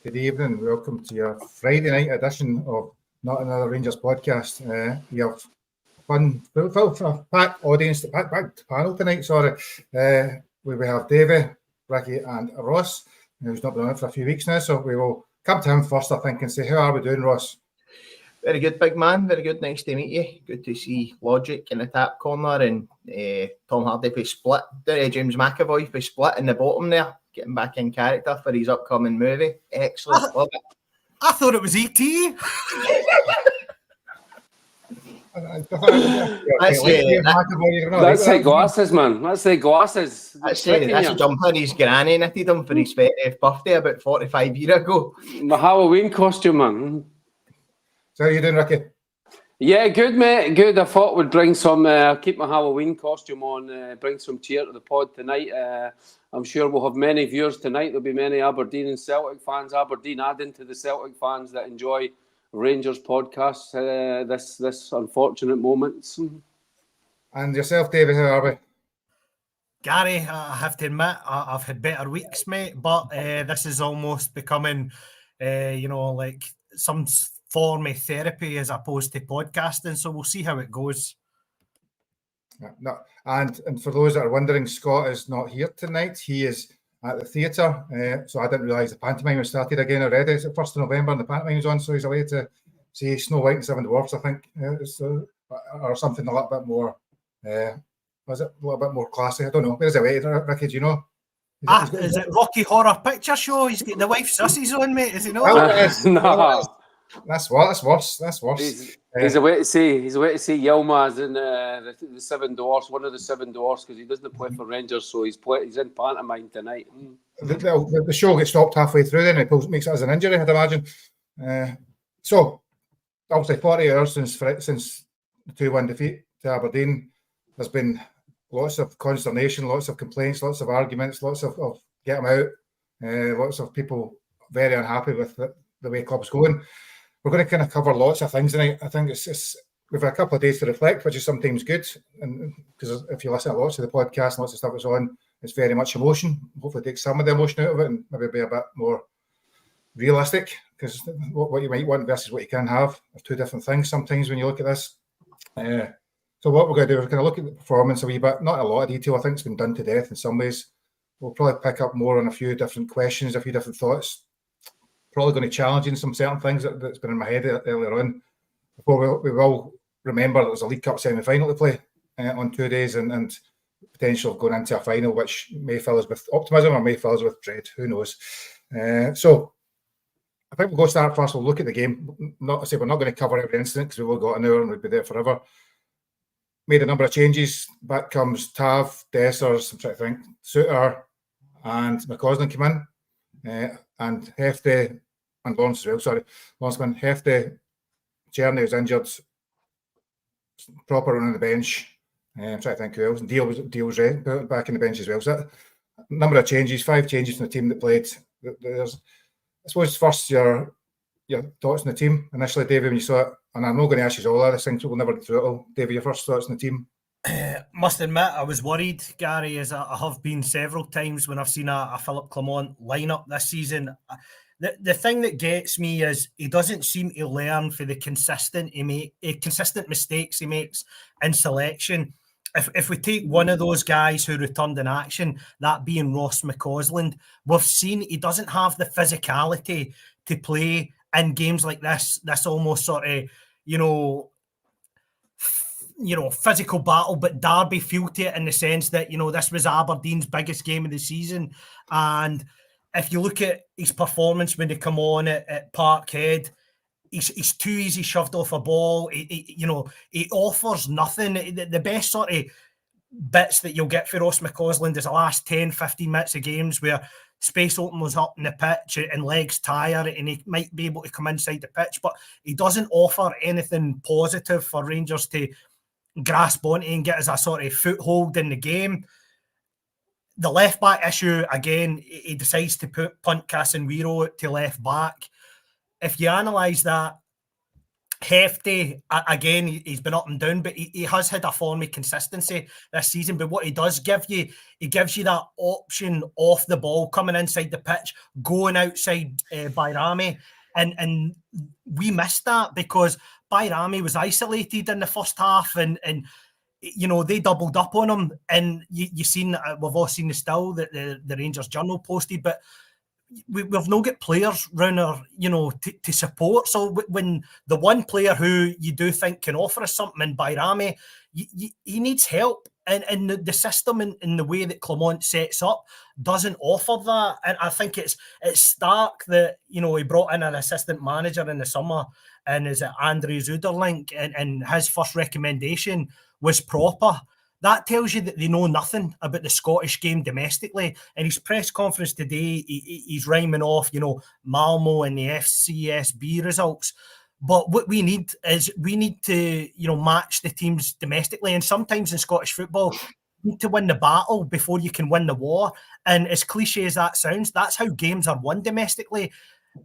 Good evening. Welcome to your Friday night edition of Not Another Rangers podcast. We have fun, full packed audience, packed panel tonight. Sorry, we have Davey, Ricky, and Ross, who's not been on it for a few weeks now. So we will come to him first, I think, and say, "How are we doing, Ross?" Very good, big man. Very good. Nice to meet you. Good to see Logic in the tap corner and Tom Hardy for Split. James McAvoy for Split in the bottom there, getting back in character for his upcoming movie. Excellent. Love it. I thought it was E.T. That's the glasses, man. That's the glasses. That's a jumper his granny knitted him for his 30th birthday about 45 years ago. My Halloween costume, man. So how are you doing, Ricky? Yeah, good, mate. Good. I thought we'd bring some, keep my Halloween costume on, bring some cheer to the pod tonight. I'm sure we'll have many viewers tonight. There'll be many Aberdeen and Celtic fans. Aberdeen adding to the Celtic fans that enjoy Rangers podcasts this unfortunate moment. And yourself, David, how are we? Gary, I have to admit, I've had better weeks, mate, but this is almost becoming, like some form of therapy as opposed to podcasting, so we'll see how it goes. Yeah, no, and for those that are wondering, Scott is not here tonight. He is at the theatre, so I didn't realise the pantomime has started again already. It's the 1st of November and the pantomime's on, so he's away to see Snow White and Seven Dwarfs, I think, or something a little bit more, was it a little bit more classy? I don't know. Where's he away, Ricky, do you know? Is it Rocky Horror Picture Show? He's got the wife's sissies on, mate, is he not? No. That's worse. He's away to see Yilmaz in the Seven Dwarfs, one of the Seven Dwarfs, because he doesn't play for Rangers, so he's in pantomime tonight. The show gets stopped halfway through, then it makes it as an injury, I'd imagine. So obviously 40 hours since the 2-1 defeat to Aberdeen. There's been lots of consternation, lots of complaints, lots of arguments, lots of get them out. Lots of people very unhappy with the way club's going. We're going to kind of cover lots of things tonight. I think we've had a couple of days to reflect, which is sometimes good. And because if you listen to lots of the podcast and lots of stuff that's on, it's very much emotion. Hopefully take some of the emotion out of it and maybe be a bit more realistic, because what you might want versus what you can have are two different things sometimes when you look at this. So what we're going to do, we're going to look at the performance a wee bit, not a lot of detail. I think it's been done to death in some ways. We'll probably pick up more on a few different questions, a few different thoughts. Probably going to challenge in some certain things that's been in my head earlier on. Before we will remember there was a League Cup semi-final to play on 2 days and potential of going into a final, which may fill us with optimism or may fill us with dread. Who knows? So I think we'll go start first. We'll look at the game. Not to say we're not going to cover every incident because we've all got an hour and we'd be there forever. Made a number of changes. Back comes Tav, Dessers, I'm trying to think, Suter and McCausland come in. And Hefty and Lawrence as well. Sorry, Lawrenceman, Hefty, Czerny was injured. Proper on the bench. I'm trying to think who else. Deal was back in the bench as well. So a number of changes, 5 changes from the team that played. There's, I suppose, first your thoughts on the team initially, David, when you saw it. And I'm not going to ask you all of these things. We'll never get through it all. David, your first thoughts on the team. Must admit, I was worried, Gary, as I have been several times when I've seen a Philip Clement lineup this season. The thing that gets me is he doesn't seem to learn for the consistent mistakes he makes in selection. If we take one of those guys who returned in action, that being Ross McCausland, we've seen he doesn't have the physicality to play in games like this almost sort of, physical battle, but Derby feel to it in the sense that, this was Aberdeen's biggest game of the season. And if you look at his performance when they come on at Parkhead, he's too easy shoved off a ball. He offers nothing. The best sort of bits that you'll get for Ross McCausland is the last 10, 15 minutes of games where space opens up in the pitch and legs tire and he might be able to come inside the pitch, but he doesn't offer anything positive for Rangers to grasp onto and get as a sort of foothold in the game. The left back issue, again, he decides to punt Casemiro to left back. If you analyse that, Hefty, again, he's been up and down, but he has had a form of consistency this season. But what he does give you, he gives you that option off the ball, coming inside the pitch, going outside Bayrami. And we missed that because Bayrami was isolated in the first half and you know, they doubled up on him. And you seen, we've all seen the still that the Rangers Journal posted, but we've not got players round our, you know, to support. So when the one player who you do think can offer us something in Bayrami, he needs help. And the system and the way that Clement sets up doesn't offer that. And I think it's stark that, you know, he brought in an assistant manager in the summer, and is it Andrew Zuderlink, and his first recommendation was proper. That tells you that they know nothing about the Scottish game domestically. In his press conference today, he's rhyming off, you know, Malmo and the FCSB results. But what we need to, you know, match the teams domestically. And sometimes in Scottish football, you need to win the battle before you can win the war. And as cliche as that sounds, that's how games are won domestically.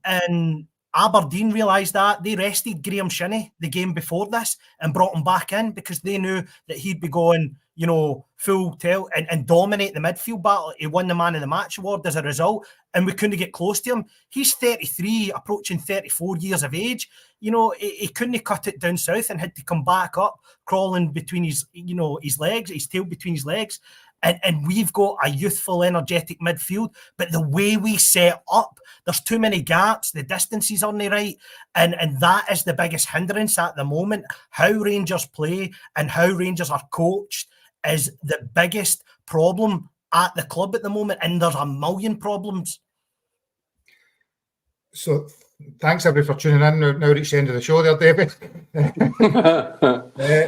And Aberdeen realised that. They rested Graham Shinnie the game before this and brought him back in because they knew that he'd be going, you know, full tilt and dominate the midfield battle. He won the Man of the Match award as a result, and we couldn't get close to him. He's 33, approaching 34 years of age. You know, he couldn't cut it down south and had to come back up, crawling between his, you know, his legs, his tail between his legs. And we've got a youthful, energetic midfield, but the way we set up, there's too many gaps, the distances aren't right, and that is the biggest hindrance at the moment. How Rangers play and how Rangers are coached is the biggest problem at the club at the moment, and there's a million problems. So thanks everybody for tuning in. Now reached the end of the show there, David.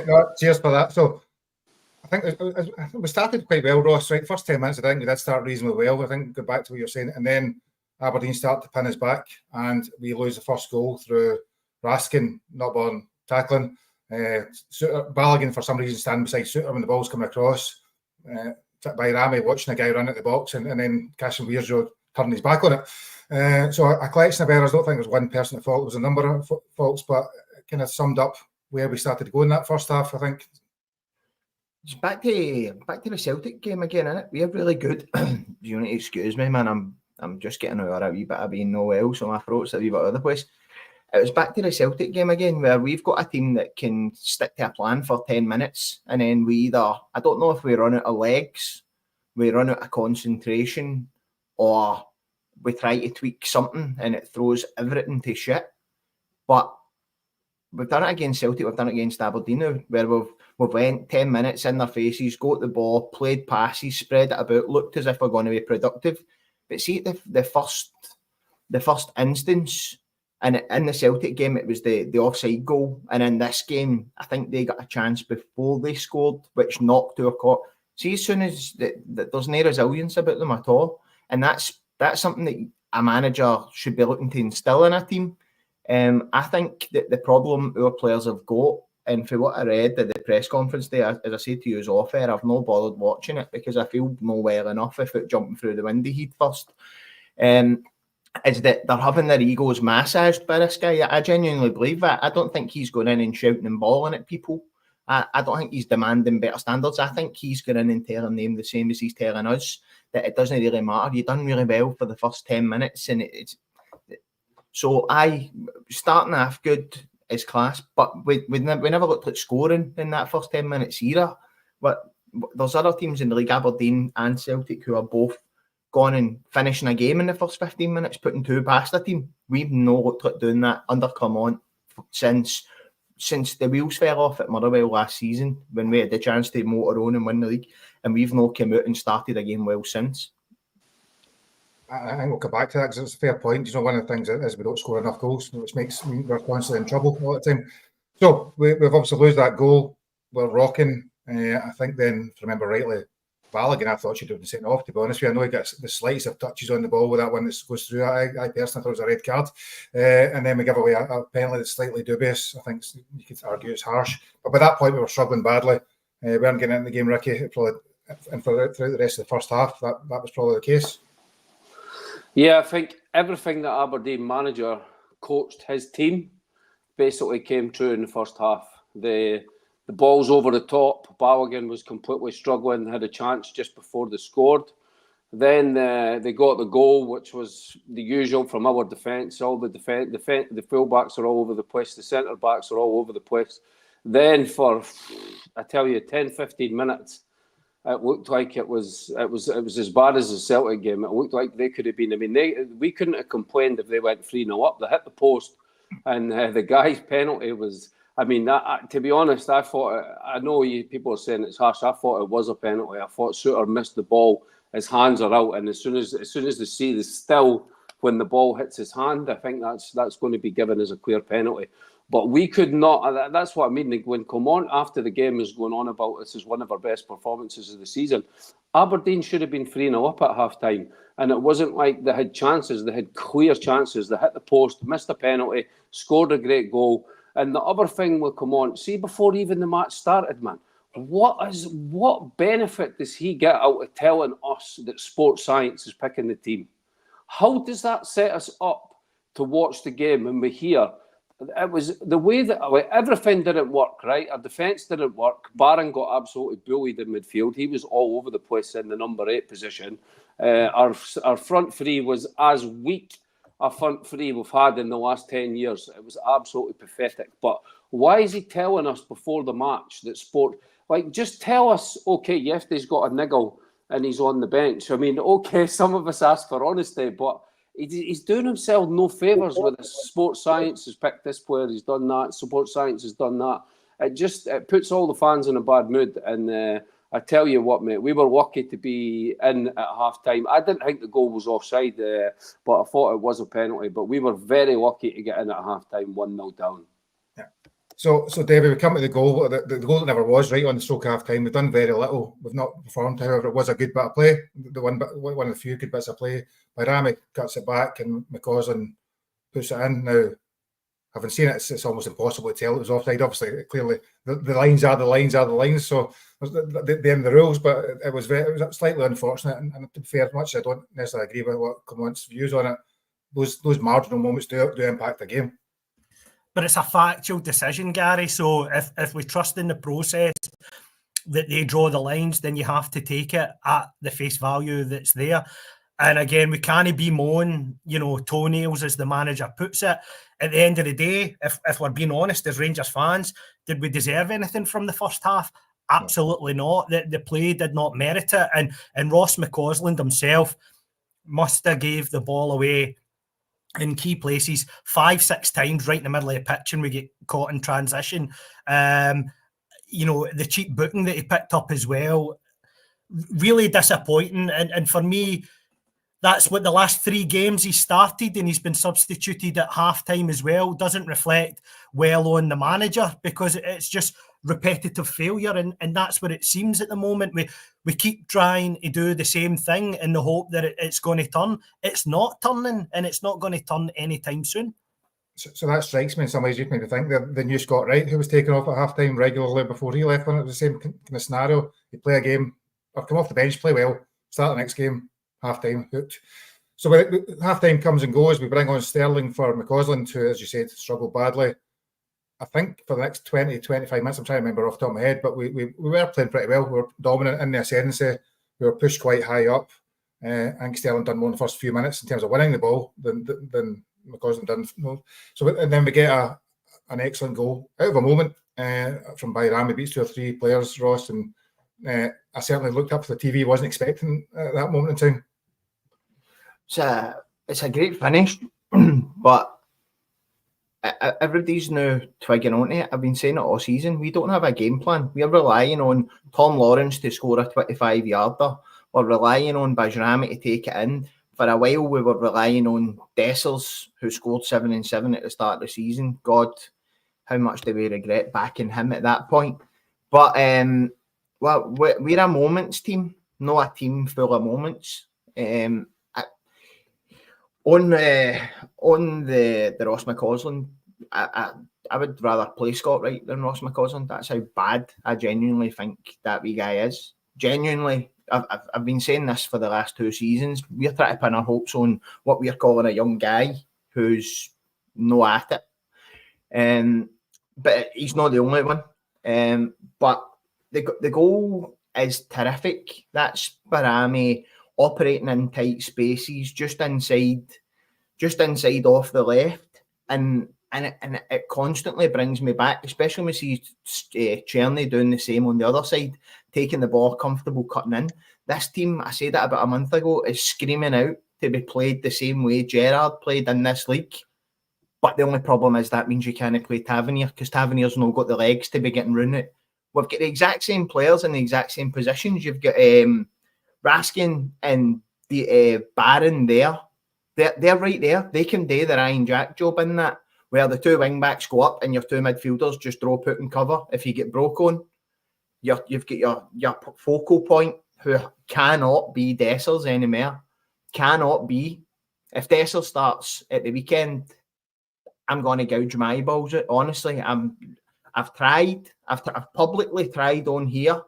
No, cheers for that. So I think we started quite well, Ross, right? First 10 minutes, I think we did start reasonably well. I think, go back to what you're saying. And then Aberdeen start to pin us back and we lose the first goal through Raskin, not born tackling. Balogun, for some reason, standing beside Suter when the ball's coming across. By Rami watching a guy run at the box and then Cashin Weirjo turning his back on it. So a collection of errors. I don't think there was one person at fault. There was a number of faults, but it kind of summed up where we started to go in that first half, I think. It's back to the Celtic game again, isn't it? We're really good. You need to excuse me, man. I'm just getting over a wee bit of being no well, so my throat's a wee bit other place. It was back to the Celtic game again, where we've got a team that can stick to a plan for 10 minutes, and then we either, I don't know if we run out of legs, we run out of concentration, or we try to tweak something and it throws everything to shit. But we've done it against Celtic, we've done it against Aberdeen now, where we've went 10 minutes in their faces, got the ball, played passes, spread it about, looked as if we're going to be productive. But see, the first instance, and in the Celtic game, it was the offside goal. And in this game, I think they got a chance before they scored, which knocked our court. See, as soon as there's no resilience about them at all. And that's something that a manager should be looking to instill in a team. I think that the problem our players have got, and for what I read at the press conference there, as I said to you, is off air, I've not bothered watching it because I feel no well enough without jumping through the windy heat first. Is that they're having their egos massaged by this guy. I genuinely believe that. I don't think he's going in and shouting and bawling at people. I don't think he's demanding better standards. I think he's going in and telling them the same as he's telling us, that it doesn't really matter. You've done really well for the first 10 minutes. And so starting off good is class, but we never looked at scoring in that first 10 minutes either. But there's other teams in the league, Aberdeen and Celtic, who are both gone and finishing a game in the first 15 minutes, putting two past a team. We've not looked at doing that under Clement since the wheels fell off at Motherwell last season when we had the chance to motor on and win the league, and we've not come out and started a game well since. I think we'll come back to that because it's a fair point. You know, one of the things is we don't score enough goals, which makes we're constantly in trouble all the time. So we've obviously lose that goal. We're rocking. I think then, if I remember rightly, Balogun, I thought she'd have been sent off, to be honest with you. I know he got the slightest of touches on the ball with that one that goes through. I personally thought it was a red card. And then we give away a penalty that's slightly dubious. I think you could argue it's harsh. But by that point, we were struggling badly. We weren't getting into the game, Ricky. Probably, and throughout the rest of the first half, that was probably the case. Yeah, I think everything that Aberdeen manager coached his team basically came true in the first half. The ball's over the top. Balogun was completely struggling, had a chance just before they scored. Then they got the goal, which was the usual from our defence. All the fullbacks are all over the place. The centre backs are all over the place. Then for, I tell you, 10, 15 minutes, it looked like it was as bad as the Celtic game. It looked like they could have been. I mean, we couldn't have complained if they went 3-0 up. They hit the post, and the guy's penalty was. I mean, to be honest, I thought. I know people are saying it's harsh. I thought it was a penalty. I thought Suter missed the ball. His hands are out, and as soon as they see the still when the ball hits his hand, I think that's going to be given as a clear penalty. But we could not. That's what I mean. When Coman after the game is going on about this is one of our best performances of the season, Aberdeen should have been 3-0 up at half time, and it wasn't like they had chances. They had clear chances. They hit the post, missed a penalty, scored a great goal. And the other thing with Coman, see before even the match started, man. What benefit does he get out of telling us that sports science is picking the team? How does that set us up to watch the game when we hear it was the way that everything didn't work, right? Our defence didn't work. Barron got absolutely bullied in midfield. He was all over the place in the number 8 position. Our front three was as weak a front three we've had in the last 10 years. It was absolutely pathetic. But why is he telling us before the match that sport... Like, just tell us, okay, Yefte's got a niggle and he's on the bench. I mean, okay, some of us ask for honesty, but he's doing himself no favours with this. Sports science has picked this player, he's done that. Sports science has done that. It puts all the fans in a bad mood. And I tell you what, mate, we were lucky to be in at half-time. I didn't think the goal was offside, but I thought it was a penalty. But we were very lucky to get in at half-time, 1-0 down. So David, we come to the goal. The goal that never was right on the stroke half time. We've done very little. We've not performed. However, it was a good bit of play. One of the few good bits of play. Rami cuts it back and McCausland puts it in. Now, having seen it, it's almost impossible to tell it was offside. Obviously, clearly the lines are the lines are the lines. So them the rules, but it was slightly unfortunate. And to be fair, much I don't necessarily agree with what Coman's views on it. Those marginal moments do impact the game. But it's a factual decision, Gary. So if we trust in the process that they draw the lines, then you have to take it at the face value that's there. And again, we can't be moaning, toenails as the manager puts it. At the end of the day, if we're being honest as Rangers fans, did we deserve anything from the first half? Absolutely not. The play did not merit it. And Ross McCausland himself must have gave the ball away in key places 5-6 times right in the middle of the pitch, and we get caught in transition. The cheap booking that he picked up as well, really disappointing. And for me, that's what the last 3 games he started, and he's been substituted at half-time as well. Doesn't reflect well on the manager, because it's just repetitive failure, and that's what it seems at the moment. We keep trying to do the same thing in the hope that it's going to turn. It's not turning, and it's not going to turn anytime soon. So that strikes me in some ways. You can think the new Scott Wright, who was taken off at half-time regularly before he left, when it was the same kind of scenario. You play a game, or come off the bench, play well, start the next game, half-time, hooked. So when half-time comes and goes, we bring on Sterling for McCausland, who, as you said, struggled badly. I think for the next 20, 25 minutes, I'm trying to remember off the top of my head, but we were playing pretty well. We were dominant in the ascendancy. We were pushed quite high up. I think Sterling done more in the first few minutes in terms of winning the ball than McCausland done. So, and then we get an excellent goal out of a moment from Bayram. He beats 2 or 3 players, Ross, and I certainly looked up for the TV. Wasn't expecting that moment in time. It's a great finish, but everybody's now twigging onto it. I've been saying it all season. We don't have a game plan. We're relying on Tom Lawrence to score a 25-yarder. We're relying on Bajrami to take it in. For a while, we were relying on Dessers, who scored 7 and 7 at the start of the season. God, how much do we regret backing him at that point? But we're a moments team, not a team full of moments. On the Ross McCausland, I would rather play Scott Wright than Ross McCausland. That's how bad I genuinely think that wee guy is. Genuinely, I've been saying this for the last 2 seasons. We're trying to pin our hopes on what we're calling a young guy who's no at it. But he's not the only one. But the goal is terrific. That's Barami operating in tight spaces, just inside off the left, and it constantly brings me back, especially when we see Cherny doing the same on the other side, taking the ball comfortable, cutting in. This team, I said that about a month ago, is screaming out to be played the same way Gerrard played in this league. But the only problem is that means you can't play Tavernier, because Tavernier's not got the legs to be getting round it. We've got the exact same players in the exact same positions. You've got Raskin and the Barron there. They're right there. They can do the Ryan Jack job in that, where the two wing backs go up and your two midfielders just drop out and cover. If you get broke on, you've got your focal point, who cannot be Dessers anymore. Cannot be. If Dessers starts at the weekend, I'm going to gouge my eyeballs out. Honestly, I've publicly tried on here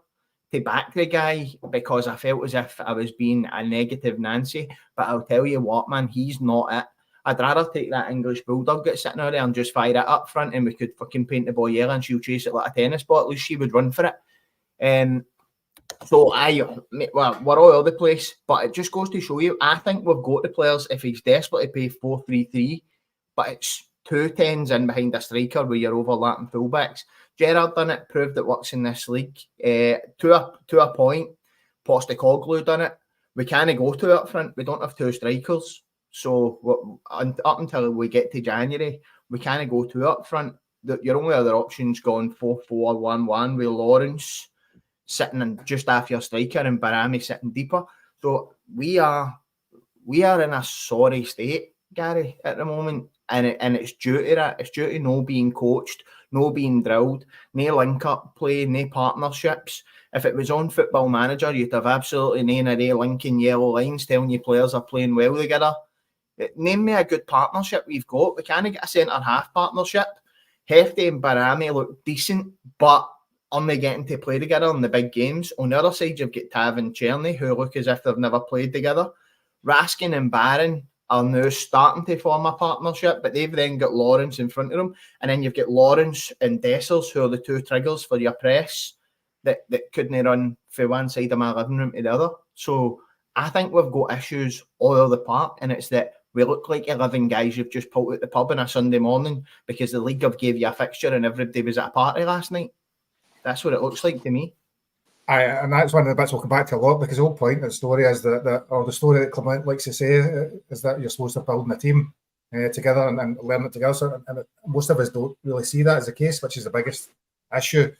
to back the guy because I felt as if I was being a negative Nancy. But I'll tell you what, man, he's not it. I'd rather take that English bulldog that's sitting out there and just fire it up front, and we could fucking paint the ball yellow and she'll chase it like a tennis ball. At least she would run for it. So we're all over the place, but it just goes to show you, I think we've got the players if he's desperate to pay 4-3-3, but it's 2 10s in behind a striker with your overlapping fullbacks. Gerrard done it, proved it works in this league. To a point, Postecoglou done it. We can't go to up front. We don't have 2 strikers. So up until we get to January, we can't go 2 up front. Your only other option's gone 4-4-1-1 with Lawrence sitting in just after your striker and Barami sitting deeper. So we are in a sorry state, Gary, at the moment. And it's due to that. It's due to no being coached, no being drilled, no link-up play, no partnerships. If it was on Football Manager, you'd have absolutely none of the linking yellow lines telling you players are playing well together. Name me a good partnership we've got. We can't get a centre-half partnership. Hefty and Barami look decent, but only getting to play together in the big games. On the other side, you've got Tav and Cherny, who look as if they've never played together. Raskin and Barron are now starting to form a partnership, but they've then got Lawrence in front of them. And then you've got Lawrence and Dessers, who are the 2 triggers for your press that couldn't run from one side of my living room to the other. So I think we've got issues all over the park, and it's that we look like 11 guys you've just pulled out the pub on a Sunday morning because the league have gave you a fixture and everybody was at a party last night. That's what it looks like to me. And that's one of the bits we'll come back to a lot, because the whole point of the story is or the story that Clement likes to say is that you're supposed to build a team together and learn it together. So, and most of us don't really see that as the case, which is the biggest issue.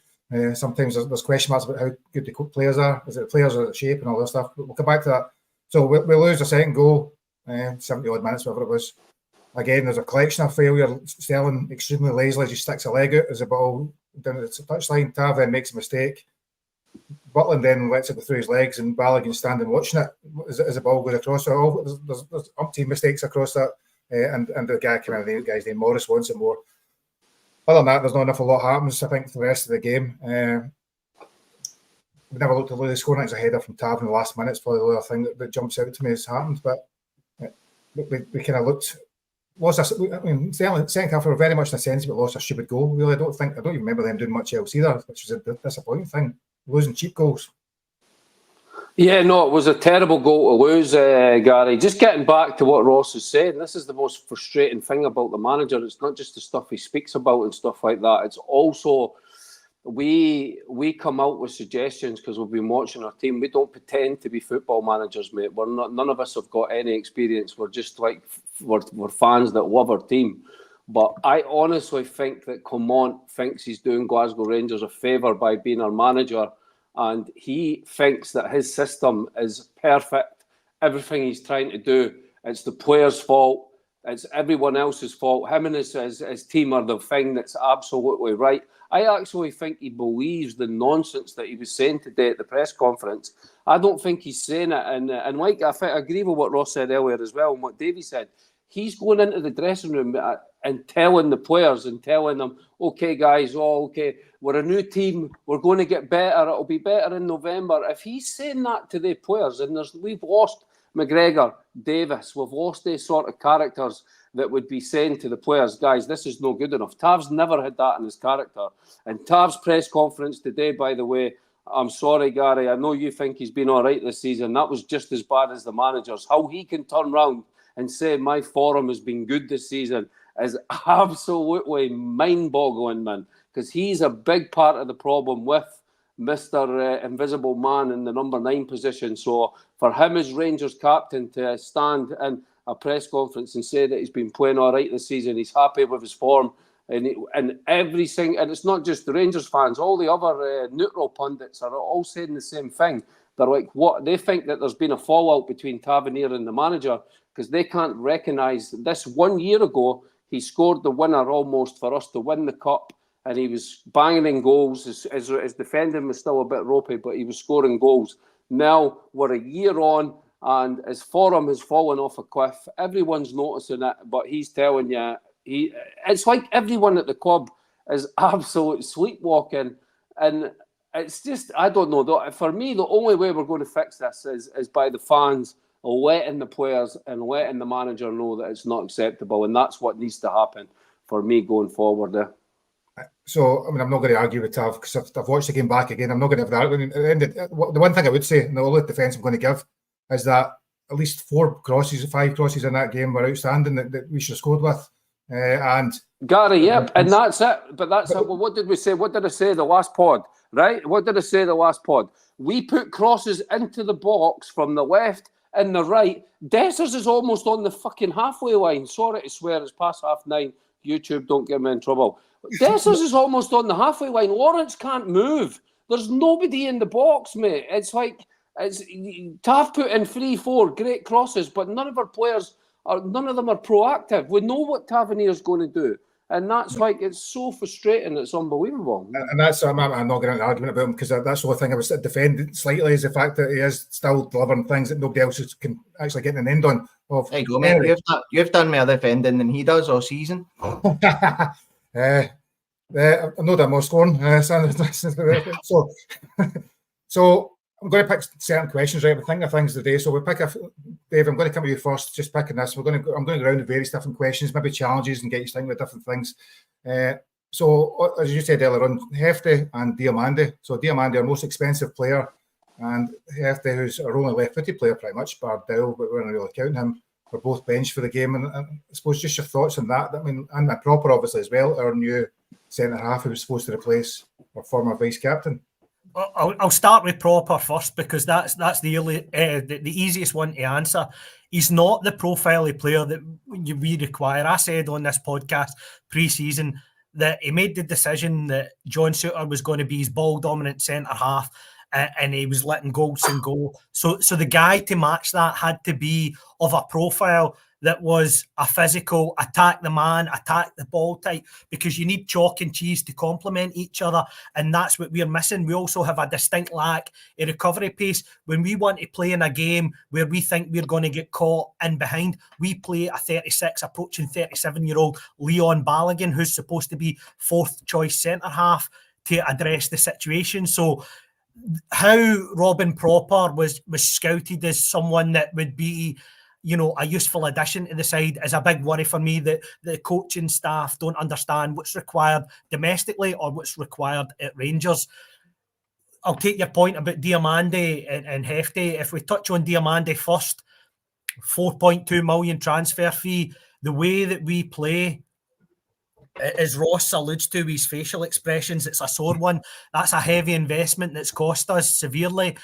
Sometimes there's question marks about how good the players are. Is it the players or the shape and all this stuff? But we'll come back to that. So we lose a second goal, 70 odd minutes, whatever it was. Again, there's a collection of failure. Sterling extremely lazily just sticks a leg out as a ball down at the touchline. Tav then makes a mistake. Butland then lets it go through his legs, and Balogun standing watching it as the ball goes across. So there's umpteen mistakes across that, and the guy coming in, the guy's named Morris wants it more. Other than that, there's not enough. A lot happens, I think, for the rest of the game. We never looked to lose the score. I think it's a header from Tav in the last minute. It's probably the other thing that jumps out to me has happened. But we kind of looked. Second half were very much in a sense, but lost a stupid goal. Really, I don't even remember them doing much else either, which was a disappointing thing. Losing cheap goals. Yeah, no, it was a terrible goal to lose, Gary. Just getting back to what Ross is saying, this is the most frustrating thing about the manager. It's not just the stuff he speaks about and stuff like that. It's also we come out with suggestions because we've been watching our team. We don't pretend to be football managers, mate. We're not. None of us have got any experience. We're just like we're fans that love our team. But I honestly think that Clement thinks he's doing Glasgow Rangers a favour by being our manager, and he thinks that his system is perfect. Everything he's trying to do, it's the players' fault. It's everyone else's fault. Him and his team are the thing that's absolutely right. I actually think he believes the nonsense that he was saying today at the press conference. I don't think he's saying it. And like I agree with what Ross said earlier as well, and what Davey said. He's going into the dressing room and telling the players and telling them, okay, guys, okay, we're a new team. We're going to get better. It'll be better in November. If he's saying that to the players, and we've lost McGregor, Davis, we've lost these sort of characters that would be saying to the players, guys, this is no good enough. Tav's never had that in his character. And Tav's press conference today, by the way, I'm sorry, Gary, I know you think he's been all right this season. That was just as bad as the managers. How he can turn round and say my forum has been good this season is absolutely mind-boggling, man, because he's a big part of the problem with Mr. Invisible Man in the number 9 position. So for him as Rangers captain to stand in a press conference and say that he's been playing all right this season, he's happy with his form, and everything, and it's not just the Rangers fans, all the other neutral pundits are all saying the same thing. They're like, what? They think that there's been a fallout between Tavernier and the manager because they can't recognise this. 1 year ago, he scored the winner almost for us to win the cup, and he was banging in goals. His defending was still a bit ropey, but he was scoring goals. Now we're a year on, and his form has fallen off a cliff. Everyone's noticing it, but he's telling you, it's like everyone at the club is absolute sleepwalking, and it's just, I don't know. For me, the only way we're going to fix this is by the fans letting the players and letting the manager know that it's not acceptable, and that's what needs to happen for me going forward there. So, I mean, I'm not going to argue with Tav because I've watched the game back again. I'm not going to have that argument. The one thing I would say, and the only defence I'm going to give, is that at least 5 crosses in that game were outstanding that we should have scored with. And Gary, yep, and that's it. But that's it. Well, what did we say? What did I say the last pod? Right? What did I say the last pod? We put crosses into the box from the left and the right. Dessers is almost on the fucking halfway line. Sorry to swear, it's past 9:30. YouTube, don't get me in trouble. Dessers is almost on the halfway line. Lawrence can't move. There's nobody in the box, mate. It's like Tav put in 3-4 great crosses, but none of them are proactive. We know what Tavernier's going to do. And that's like, it's so frustrating, it's unbelievable. And that's, I'm not going to argue about him because that's the only thing I was defending slightly is the fact that he is still delivering things that nobody else can actually get an end on. There you go, mate. You've done more defending than he does all season. I'm not that more scoring. So I'm going to pick certain questions, right? We think of things today. So we pick Dave, I'm going to come to you first, just picking this. I'm going to go around with various different questions, maybe challenges, and get you to think about different things. So as you said earlier on, Hefty and Diamande. So Diamande, our most expensive player, and Hefty, who's our only left-footed player pretty much, bar Dow, but we're not really counting him. We're both benched for the game. And I suppose just your thoughts on that. I mean, and Proper obviously as well, our new centre-half who was supposed to replace our former vice-captain. I'll start with Proper first because that's the easiest one to answer. He's not the profile of player that we require. I said on this podcast pre-season that he made the decision that John Souttar was going to be his ball-dominant centre-half, and he was letting Goldson go. So the guy to match that had to be of a profile that was a physical, attack the man, attack the ball type, because you need chalk and cheese to complement each other, and that's what we're missing. We also have a distinct lack of recovery pace. When we want to play in a game where we think we're going to get caught in behind, we play a 36, approaching 37-year-old Leon Balogun, who's supposed to be fourth choice centre-half to address the situation. So how Robin Proper was scouted as someone that would be, you know, a useful addition to the side is a big worry for me, that the coaching staff don't understand what's required domestically or what's required at Rangers. I'll take your point about Diamande and Hefty. If we touch on Diamande first, 4.2 million transfer fee. The way that we play, as Ross alludes to his facial expressions, it's a sore one. That's a heavy investment that's cost us severely.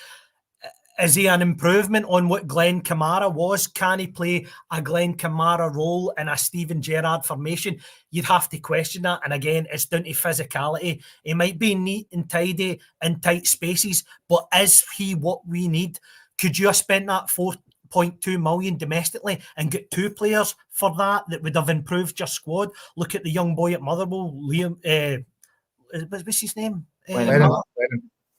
Is he an improvement on what Glenn Kamara was? Can he play a Glenn Kamara role in a Steven Gerrard formation? You'd have to question that. And again, it's down to physicality. He might be neat and tidy in tight spaces, but is he what we need? Could you have spent that 4.2 million domestically and get 2 players for that would have improved your squad? Look at the young boy at Motherwell, Liam. What's his name? Lennon.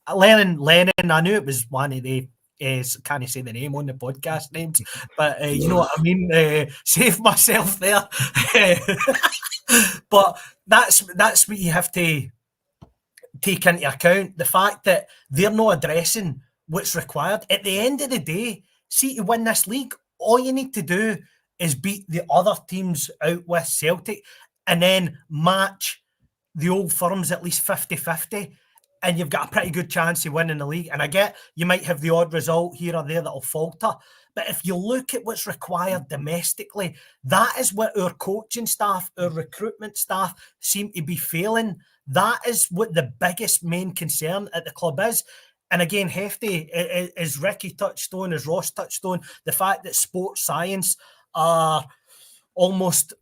I knew it was one of the. Can't I say the name on the podcast names, but you know what I mean. Save myself there. But that's what you have to take into account. The fact that they're not addressing what's required. At the end of the day, see, to win this league, all you need to do is beat the other teams out with Celtic and then match the old firms at least 50-50, and you've got a pretty good chance of winning the league. And I get you might have the odd result here or there that'll falter, but if you look at what's required domestically, that is what our coaching staff, our recruitment staff seem to be failing. That is what the biggest main concern at the club is. And again, Hefty, as Ricky touched on, as Ross touched on, the fact that sports science are almost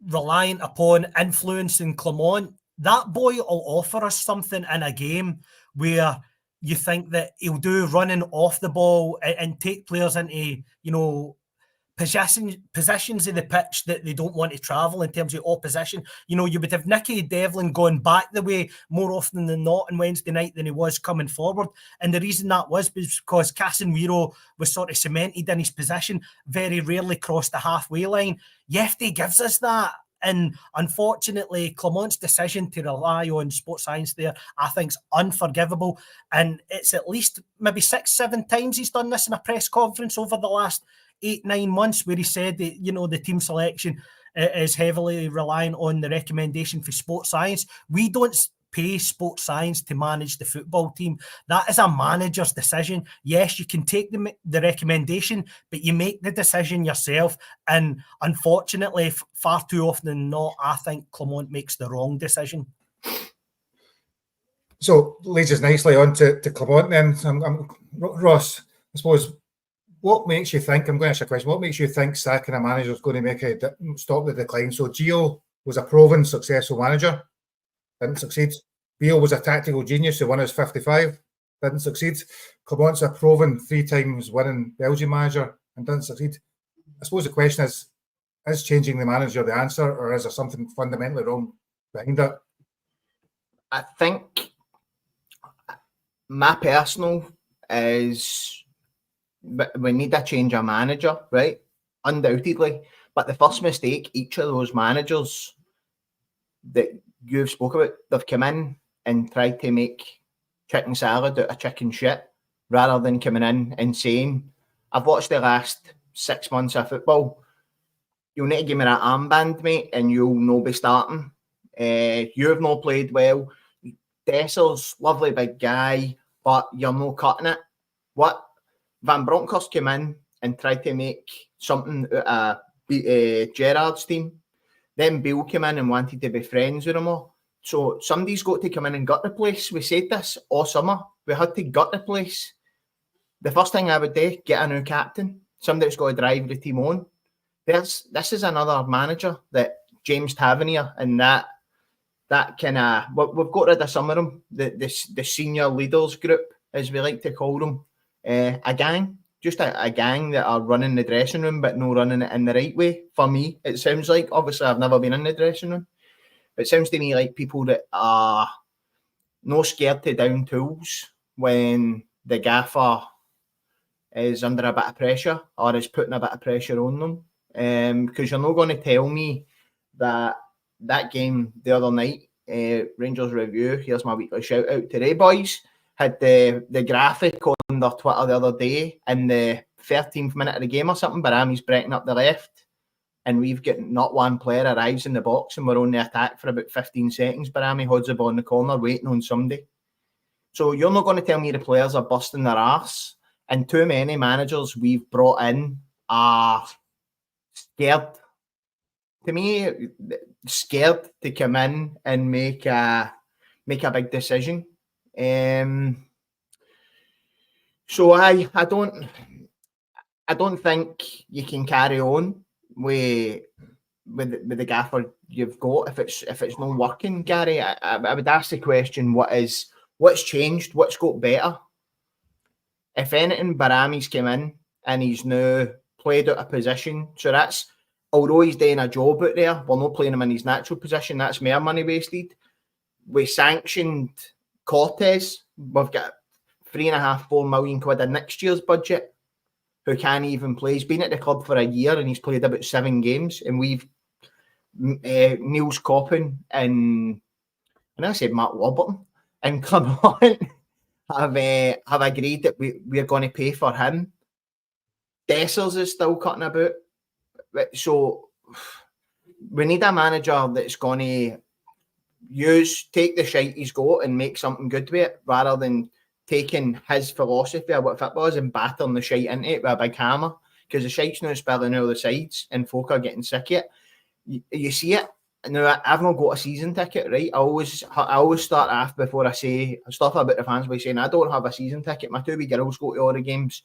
reliant upon influencing Clement, that boy will offer us something in a game where you think that he'll do running off the ball and take players into, positions of the pitch that they don't want to travel in terms of opposition. You would have Nicky Devlin going back the way more often than not on Wednesday night than he was coming forward. And the reason that was because Casemiro was sort of cemented in his position, very rarely crossed the halfway line. Yefty gives us that. And unfortunately, Clement's decision to rely on sports science there, I think, is unforgivable. And it's at least maybe 6-7 times he's done this in a press conference over the last 8-9 months, where he said that, the team selection is heavily reliant on the recommendation for sports science. We don't pay sports science to manage the football team. That is a manager's decision. Yes, you can take the recommendation, but you make the decision yourself. And unfortunately, far too often than not, I think Clement makes the wrong decision. So leads us nicely on to Clement then. Ross, I suppose, what makes you think, I'm going to ask you a question, what makes you think sacking a manager is going to stop the decline? So Gio was a proven successful manager, didn't succeed. Beale was a tactical genius who won his 55, didn't succeed. Clement's a proven 3 times winning Belgian manager and didn't succeed. I suppose the question is changing the manager the answer, or is there something fundamentally wrong behind that? I think my personal is we need a change of manager, right? Undoubtedly. But the first mistake each of those managers that you've spoke about, they've come in and tried to make chicken salad out of chicken shit, rather than coming in and saying, I've watched the last 6 months of football. You'll need to give me that armband, mate, and you'll no be starting. You've not played well. Desser's lovely big guy, but you're no cutting it. What? Van Bronckhorst came in and tried to make something out of Gerrard's team. Then Bill came in and wanted to be friends with him all. So somebody's got to come in and gut the place. We said this all summer. We had to gut the place. The first thing I would do, get a new captain. Somebody that's got to drive the team on. This is another manager that James Tavernier and that kind of, we've got rid of some of them, the senior leaders group, as we like to call them. A gang, just a gang that are running the dressing room, but no running it in the right way. For me, it sounds like, obviously I've never been in the dressing room, but it sounds to me like people that are no scared to down tools when the gaffer is under a bit of pressure or is putting a bit of pressure on them. Because you're not going to tell me that game the other night, Rangers Review, here's my weekly shout out today, boys, had the graphic on their Twitter the other day in the 13th minute of the game or something. Barami's breaking up the left, and we've got not one player arrives in the box, and we're on the attack for about 15 seconds. Barami holds the ball in the corner, waiting on somebody. So you're not going to tell me the players are busting their arse, and too many managers we've brought in are scared. To me, scared to come in and make a big decision. So I don't think you can carry on with the gaffer you've got if it's not working, Gary. I would ask the question: what's changed? What's got better? If anything, Barami's come in and he's now played out of position. So that's, although he's doing a job out there, we're not playing him in his natural position. That's more money wasted. We sanctioned Cortez. We've got 3.5-4 million quid in next year's budget, who can't even play. He's been at the club for a year and he's played about 7 games. And we've Niels Coppin and I said Matt Warburton and Clement have agreed that we're going to pay for him. Dessers is still cutting about. So we need a manager that's going to take the shite he's got and make something good with it, rather than taking his philosophy of what football is and battering the shite into it with a big hammer, because the shite's now spilling out the sides and folk are getting sick of it. You see it. Now, I've not got a season ticket, right? I always start off before I say stuff about the fans by saying I don't have a season ticket. My 2 wee girls go to all the games.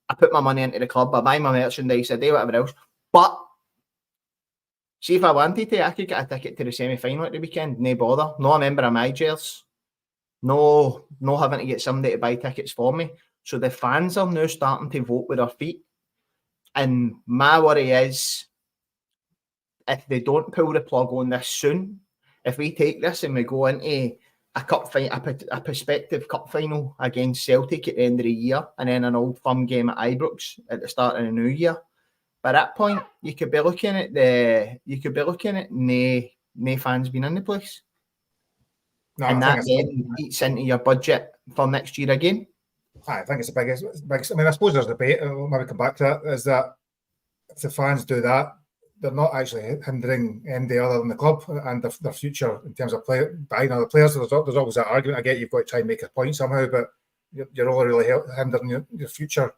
I put my money into the club. I buy my merchandise. I do whatever else. But see, if I wanted to, I could get a ticket to the semi-final at the weekend. No bother. No a member of my jails. No having to get somebody to buy tickets for me. So the fans are now starting to vote with their feet. And my worry is, if they don't pull the plug on this soon, if we take this and we go into a cup final, a prospective cup final against Celtic at the end of the year, and then an old firm game at Ibrox at the start of the new year, by that point you could be looking at no fans being in the place, and that then eats into your budget for next year again. I think it's the biggest. I mean, I suppose there's a debate. We'll maybe come back to that. Is that if the fans do that, they're not actually hindering anybody other than the club and their future in terms of buying other players. There's always that argument. I get you've got to try and make a point somehow, but you're only really hindering your future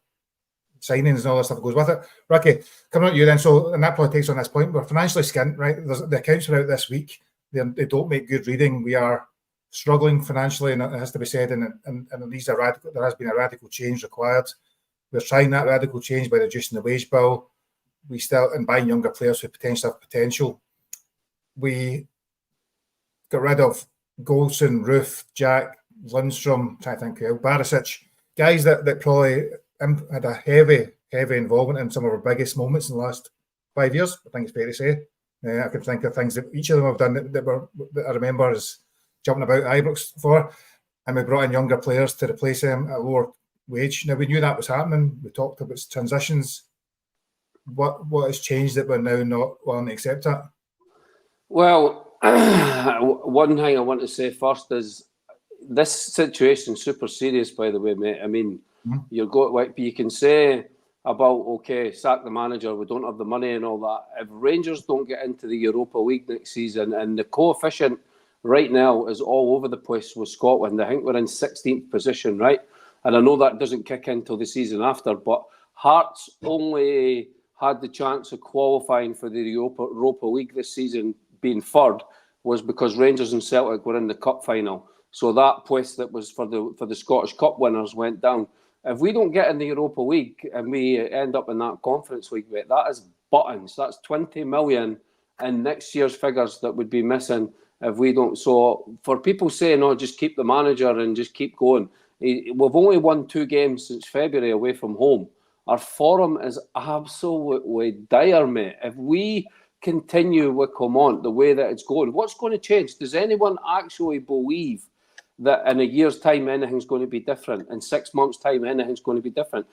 signings and all that stuff that goes with it. Ricky, coming at you then. So, and that probably takes on this point. We're financially skint, right? The accounts are out this week. They don't make good reading. We are struggling financially, and it has to be said. And these are radical. There has been a radical change required. We're trying that radical change by reducing the wage bill. We still, and buying younger players who potentially have potential. We got rid of Goldson, Roof, Jack, Lundstrom, trying to think who, Barisic, guys that probably had a heavy involvement in some of our biggest moments in the last 5 years. I think it's fair to say. I can think of things that each of them have done that I remember as jumping about Ibrox for, and we brought in younger players to replace them at a lower wage. Now, we knew that was happening. We talked about transitions. What has changed that we're now not willing to accept that? Well, one thing I want to say first is this situation is super serious, by the way, mate. I mean, you can say about, okay, sack the manager, we don't have the money and all that. If Rangers don't get into the Europa League next season, and the coefficient right now is all over the place with Scotland, I think we're in 16th position, right? And I know that doesn't kick in till the season after, but Hearts only had the chance of qualifying for the Europa League this season, being third, was because Rangers and Celtic were in the cup final. So that place that was for the Scottish Cup winners went down. If we don't get in the Europa League and we end up in that Conference League, mate, that is buttons. That's 20 million in next year's figures that would be missing if we don't. So for people saying, "Oh, just keep the manager and just keep going," we've only won 2 games since February away from home. Our form is absolutely dire, mate. If we continue with Clement the way that it's going, what's going to change? Does anyone actually believe that in a year's time anything's going to be different? In 6 months' time anything's going to be different?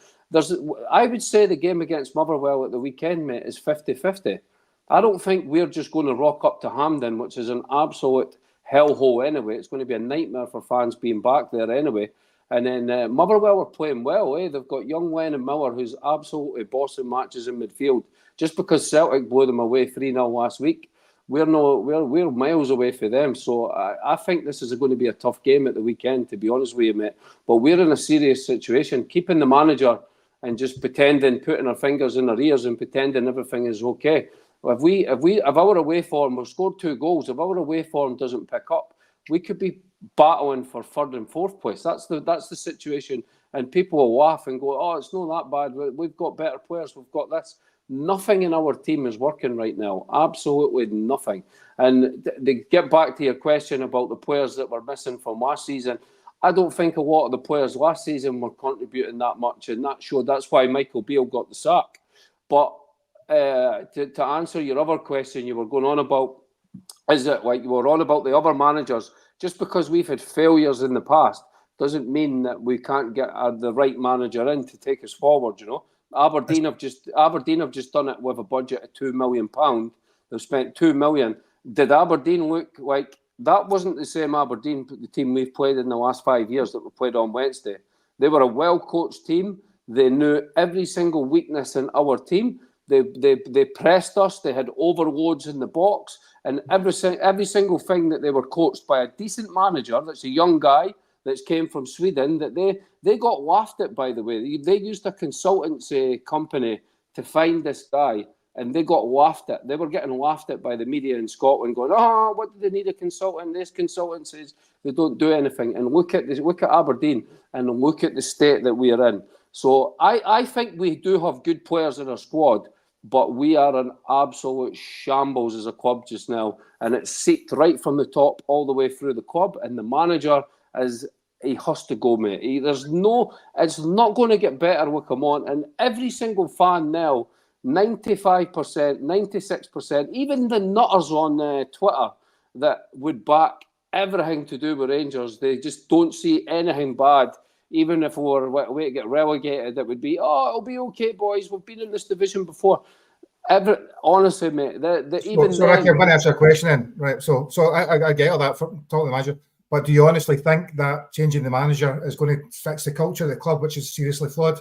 I would say the game against Motherwell at the weekend, mate, is 50-50. I don't think we're just going to rock up to Hampden, which is an absolute hellhole anyway. It's going to be a nightmare for fans being back there anyway. And then Motherwell are playing well. They've got young Lennon Miller, who's absolutely bossing matches in midfield. Just because Celtic blew them away 3-0 last week, we're miles away from them. So I think this is going to be a tough game at the weekend, to be honest with you, mate. But we're in a serious situation. Keeping the manager and just pretending, putting our fingers in our ears and pretending everything is okay. If our away form, we've scored 2 goals. If our away form doesn't pick up, we could be battling for 3rd and 4th place. That's the situation, and people will laugh and go, "Oh, it's not that bad. We've got better players. We've got this." Nothing in our team is working right now. Absolutely nothing. And to get back to your question about the players that were missing from last season, I don't think a lot of the players last season were contributing that much, and that showed. That's why Michael Beale got the sack. But to answer your other question, you were going on about, is it like you were on about the other managers? Just because we've had failures in the past doesn't mean that we can't get the right manager in to take us forward, you know. Aberdeen have just done it with a budget of £2 million. They've spent £2 million. Did Aberdeen look like that? Wasn't the same Aberdeen, the team we've played in the last 5 years that we played on Wednesday. They were a well-coached team. They knew every single weakness in our team. They pressed us. They had overloads in the box, and every single thing that they were coached by a decent manager. That's a young guy that came from Sweden. That they got laughed at. By the way, they used a consultancy company to find this guy, and they got laughed at. They were getting laughed at by the media in Scotland, going, "Oh, what do they need a consultant? This consultancies, they don't do anything." And look at Aberdeen, and look at the state that we are in. So I think we do have good players in our squad, but we are an absolute shambles as a club just now, and it's seeped right from the top all the way through the club. And the manager he has to go, mate. It's not going to get better with him on. And every single fan now, 95%, 96%, even the nutters on Twitter that would back everything to do with Rangers, they just don't see anything bad. Even if we were to get relegated, it would be, it'll be okay, boys. We've been in this division before. Honestly, mate, So Ricky, I'm going to answer a question then. Right. So I get all that from talking to the manager. But do you honestly think that changing the manager is going to fix the culture of the club, which is seriously flawed?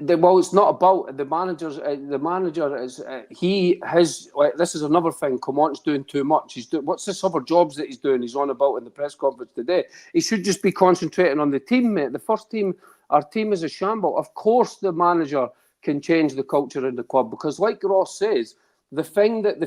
Well, it's not about the managers. The manager is this is another thing. Coman's doing too much. What's this other jobs that he's doing? He's on about in the press conference today. He should just be concentrating on the team, mate. The first team, our team is a shamble. Of course, the manager can change the culture in the club because, like Ross says, the theme that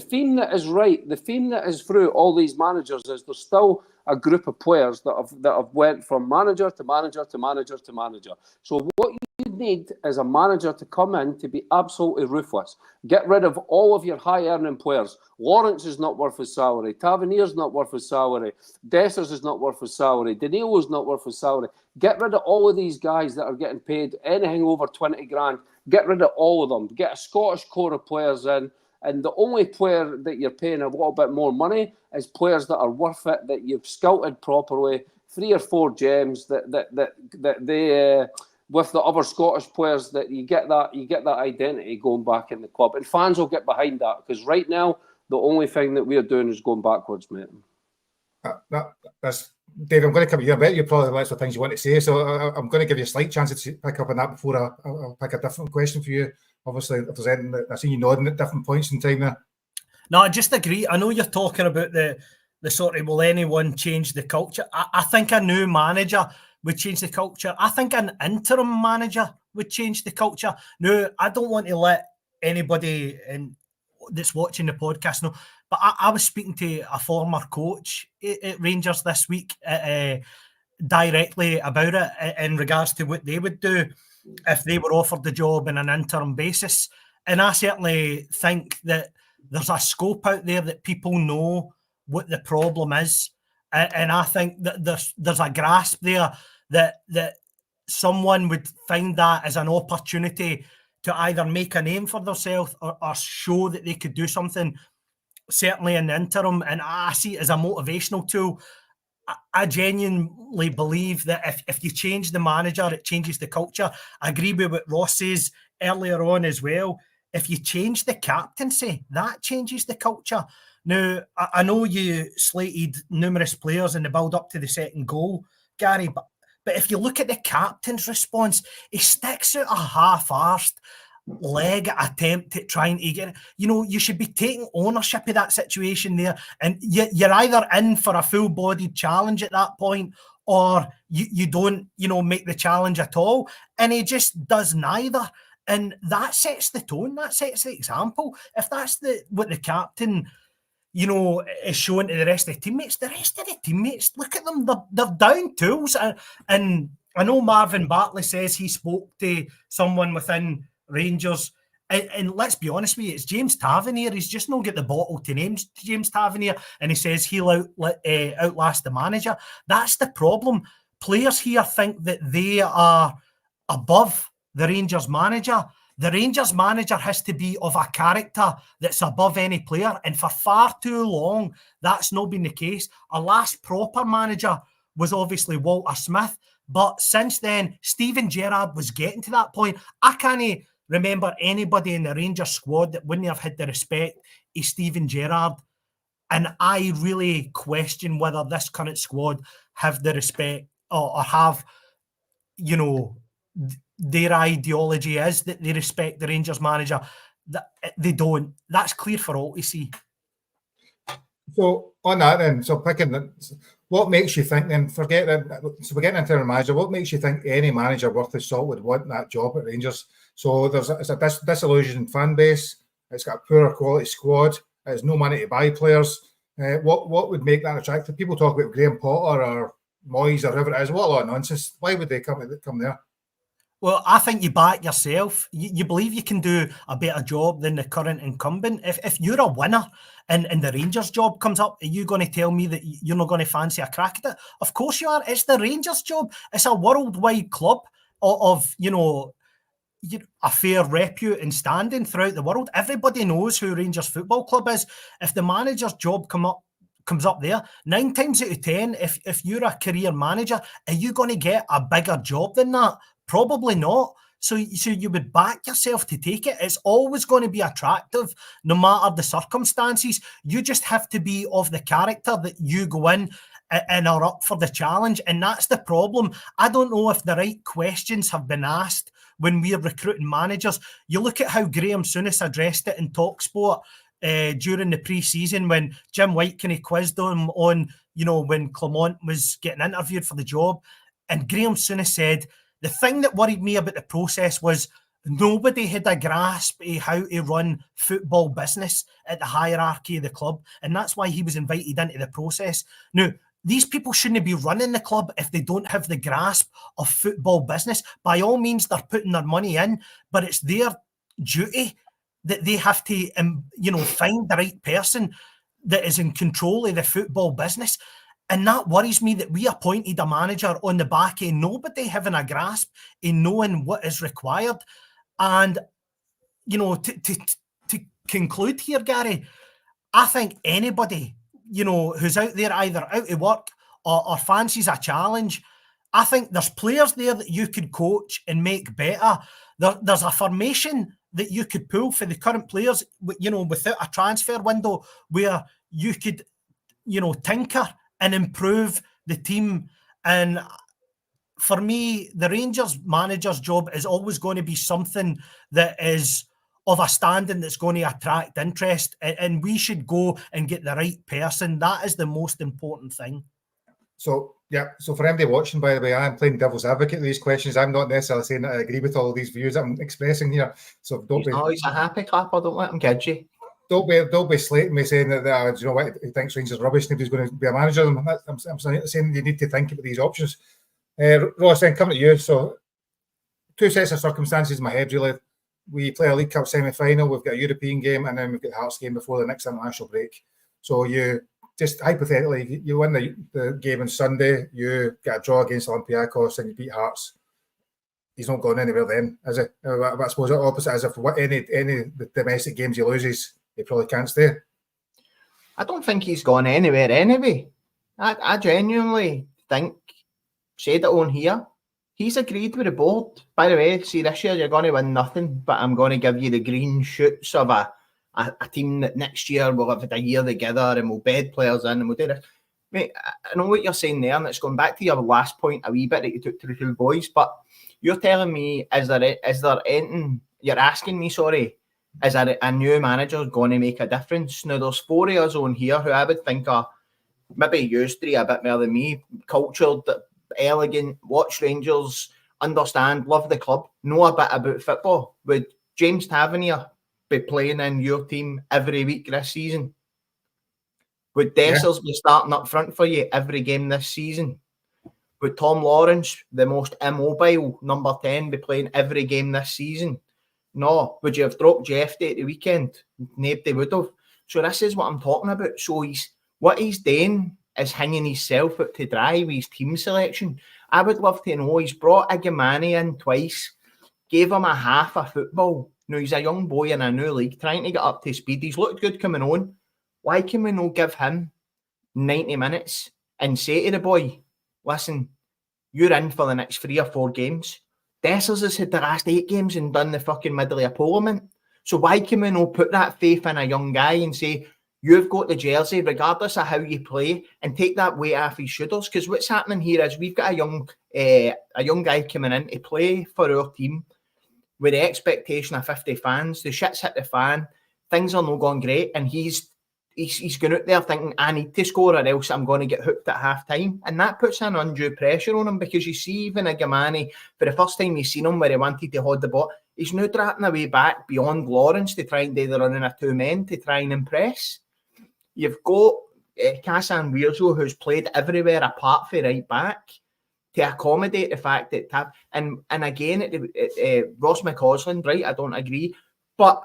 is through all these managers is there's still a group of players that have went from manager to manager to manager to manager. So what you need is a manager to come in to be absolutely ruthless. Get rid of all of your high-earning players. Lawrence is not worth his salary. Tavernier's not worth his salary. Dessers is not worth his salary. Danilo's not worth his salary. Get rid of all of these guys that are getting paid anything over 20 grand. Get rid of all of them. Get a Scottish core of players in. And the only player that you're paying a little bit more money is players that are worth it, that you've scouted properly, 3 or 4 gems that they with the other Scottish players, that you get that identity going back in the club, and fans will get behind that, because right now the only thing that we're doing is going backwards, mate. That's Dave. I'm going to come to you. I bet you probably have lots of things you want to say, so I'm going to give you a slight chance to pick up on that before I'll pick a different question for you. Obviously, if there's anything that I see you nodding at different points in time there. No, I just agree. I know you're talking about the sort of, will anyone change the culture? I think a new manager would change the culture. I think an interim manager would change the culture. No, I don't want to let anybody that's watching the podcast know, but I was speaking to a former coach at Rangers this week directly about it in regards to what they would do if they were offered the job in an interim basis. And I certainly think that there's a scope out there that people know what the problem is. And I think that there's a grasp there that someone would find that as an opportunity to either make a name for themselves or show that they could do something, certainly in the interim. And I see it as a motivational tool. I genuinely believe that if you change the manager, it changes the culture. I agree with what Ross says earlier on as well. If you change the captaincy, that changes the culture. Now, I know you slated numerous players in the build-up to the second goal, Gary, but if you look at the captain's response, he sticks out a half-arsed leg attempt at trying to get it. You should be taking ownership of that situation there, and you're either in for a full-bodied challenge at that point, or you don't make the challenge at all, and he just does neither. And that sets the tone, that sets the example. If that's what the captain is showing to the rest of the teammates, look at them, they're down tools. And I know Marvin Bartley says he spoke to someone within Rangers, and let's be honest with you, it's James Tavernier. He's just not get the bottle to name James Tavernier, and he says he'll outlast the manager. That's the problem. Players here think that they are above the Rangers manager. The Rangers manager has to be of a character that's above any player, and for far too long that's not been the case. Our last proper manager was obviously Walter Smith, but since then Steven Gerrard was getting to that point. I can't remember anybody in the Rangers squad that wouldn't have had the respect of Steven Gerrard, and I really question whether this current squad have the respect or have, their ideology is that they respect the Rangers manager. They don't. That's clear for all to see. So on that then, so what makes you think then, forget that, so we're getting into the manager, what makes you think any manager worth his salt would want that job at Rangers? So it's a disillusioned fan base, it's got a poor quality squad, there's no money to buy players. What would make that attractive? People talk about Graham Potter or Moyes or whoever it is, what a lot of nonsense. Why would they come there? Well, I think you back yourself. You believe you can do a better job than the current incumbent. If you're a winner and the Rangers job comes up, are you going to tell me that you're not going to fancy a crack at it? Of course you are. It's the Rangers job. It's a worldwide club of a fair repute and standing throughout the world. Everybody knows who Rangers Football Club is. If the manager's job comes up there, 9 times out of 10, if you're a career manager, are you going to get a bigger job than that? Probably not. So you would back yourself to take it. It's always going to be attractive, no matter the circumstances. You just have to be of the character that you go in and are up for the challenge. And that's the problem. I don't know if the right questions have been asked when we're recruiting managers. You look at how Graham Souness addressed it in TalkSport during the pre-season when Jim White kind of quizzed him on, when Clement was getting interviewed for the job. And Graham Souness said, the thing that worried me about the process was nobody had a grasp of how to run football business at the hierarchy of the club. And that's why he was invited into the process. Now, these people shouldn't be running the club if they don't have the grasp of football business. By all means, they're putting their money in, but it's their duty that they have to, find the right person that is in control of the football business. And that worries me that we appointed a manager on the back of nobody having a grasp in knowing what is required. And, to conclude here, Gary, I think anybody, who's out there either out of work or fancies a challenge, I think there's players there that you could coach and make better. There's a formation that you could pull for the current players, without a transfer window where you could, tinker and improve the team. And for me, the Rangers manager's job is always going to be something that is of a standing that's going to attract interest, and we should go and get the right person. That is the most important thing. So for anybody watching, by the way, I'm playing devil's advocate with these questions. I'm not necessarily saying that I agree with all these views I'm expressing here. So he's a happy clapper, don't let him kid you. Don't be slating me saying that you know what, he thinks Rangers rubbish, nobody's going to be a manager. I'm saying you need to think about these options. Ross, then coming to you. So 2 sets of circumstances in my head, really. We play a League Cup semi-final, we've got a European game, and then we've got the Hearts game before the next international break. So you just hypothetically, you win the game on Sunday, you get a draw against Olympiacos, and you beat Hearts. He's not going anywhere then, is it? I suppose the opposite is if any the domestic games he loses, he probably can't stay. I don't think he's gone anywhere anyway. I genuinely think, said it on here, he's agreed with the board. By the way, see, this year you're going to win nothing, but I'm going to give you the green shoots of a team that next year will have had a year together and we'll bed players in and we'll do this. Mate, I know what you're saying there, and it's going back to your last point a wee bit that you took to the 2 boys, but you're telling me, is there anything, you're asking me, sorry, is there a new manager going to make a difference? Now, there's 4 of us on here who I would think are maybe used to a bit more than me, cultured, elegant, watch Rangers, understand, love the club, know a bit about football. Would James Tavernier be playing in your team every week this season? Would Dessers be starting up front for you every game this season? Would Tom Lawrence, the most immobile number 10, be playing every game this season? No. Would you have dropped Jeffy at the weekend? Nobody would have. So this is what I'm talking about. So what he's doing is hanging himself out to dry with his team selection. I would love to know, he's brought Agamani in twice, gave him a half of football. Now, he's a young boy in a new league, trying to get up to speed. He's looked good coming on. Why can we not give him 90 minutes and say to the boy, listen, you're in for the next 3 or 4 games. Dessers has had the last 8 games and done the fucking middle of Parliament. So why can we not put that faith in a young guy and say, you've got the jersey, regardless of how you play, and take that weight off his shoulders? Because what's happening here is we've got a young guy coming in to play for our team. with the expectation of 50 fans. The shit's hit the fan. Things are not going great, and he's going out there thinking, I need to score or else I'm going to get hooked at half time. And that puts an undue pressure on him, because you see, even a Gamani, for the first time you've seen him where he wanted to hold the ball, he's now dropping away back beyond Lawrence to try and do the running of two men to try and impress. You've got Kassan Weirzo, who's played everywhere apart from right back, to accommodate the fact that and again, Ross McCausland, right, I don't agree, but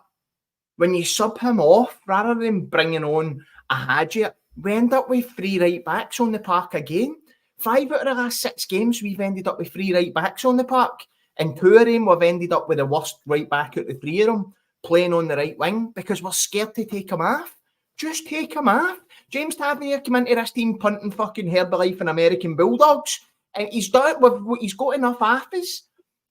when you sub him off, rather than bringing on a Hadji, we end up with 3 right backs on the park again. 5 out of the last 6 games, we've ended up with 3 right backs on the park. And 2 of them, we've ended up with the worst right back out of the 3 of them, playing on the right wing, because we're scared to take him off. Just take him off. James Tavernier came into this team punting fucking Herbalife and American Bulldogs, and he's done it. He's got enough off us.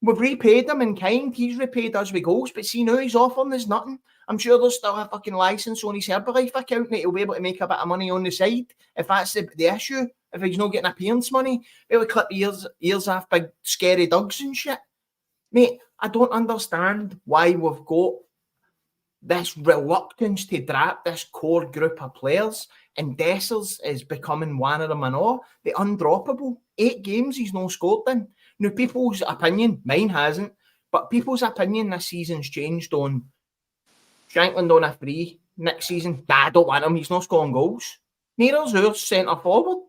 We've repaid him in kind. He's repaid us with goals, but see now he's offering us nothing. I'm sure there's still a fucking licence on his Herbalife account that he'll be able to make a bit of money on the side. If that's the issue, if he's not getting appearance money, he'll clip ears off big scary dogs and shit. Mate, I don't understand why we've got this reluctance to drop this core group of players, and Dessers is becoming one of them and all. The undroppable. 8 games he's not scored in. Now, people's opinion, mine hasn't, but people's opinion this season's changed on Shankland on a free next season. I don't want him, he's not scoring goals. Neither's our centre forward.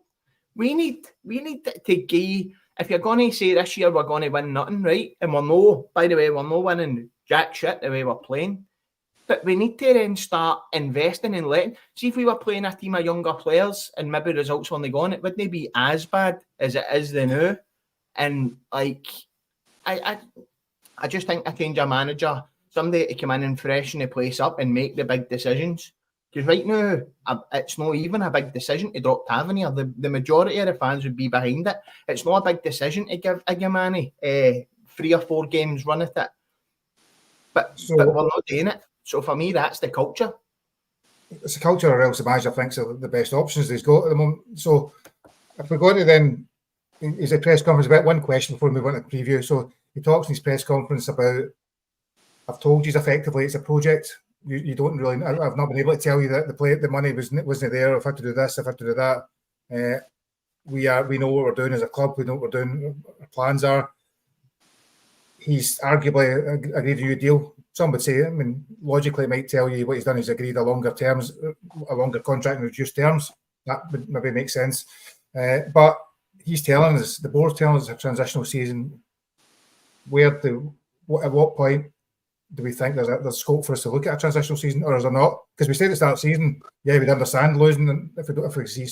We need to give, if you're going to say this year we're going to win nothing, right? And by the way, we're not winning jack shit the way we're playing. But we need to then start investing and letting. See, if we were playing a team of younger players and maybe results only gone, it wouldn't be as bad as it is now. And like, I just think a change of manager, somebody to come in and freshen the place up and make the big decisions. Because right now, it's not even a big decision to drop Tavernier. The majority of the fans would be behind it. It's not a big decision to give Igamani 3 or 4 games run at it. But we're not doing it. So for me, that's the culture. It's the culture, or else the manager thinks are the best options he's got at the moment. So if we're going to then, is a press conference about one question before we move on to the preview. So he talks in his press conference about, I've told you effectively it's a project. You don't really, I've not been able to tell you that the money wasn't there. I've had to do this, I've had to do that. We know what we're doing as a club. We know what we're doing. Our plans are. He's arguably agreed a new deal. Some would say, I mean, logically, it might tell you what he's done is agreed a longer contract and reduced terms. That would maybe make sense. But he's telling us, the board's telling us, a transitional season. At what point do we think there's scope for us to look at a transitional season, or is there not? Because we said at the start of the season, yeah, we'd understand losing if we see.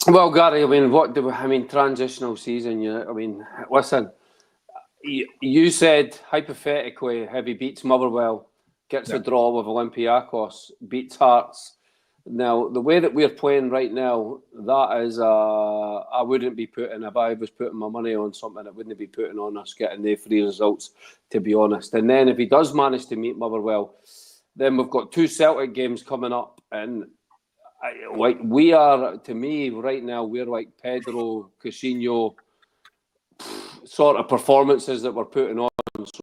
Well, Gary, I mean, transitional season. Listen. You said, hypothetically, if he beats Motherwell, gets the draw with Olympiacos, beats Hearts. Now, the way that we're playing right now, that is, I wouldn't be putting, if I was putting my money on something, I wouldn't be putting on us getting the 3 results, to be honest. And then if he does manage to meet Motherwell, then we've got 2 Celtic games coming up. And we are, to me, right now, we're like Pedro, Coutinho, sort of performances that we're putting on.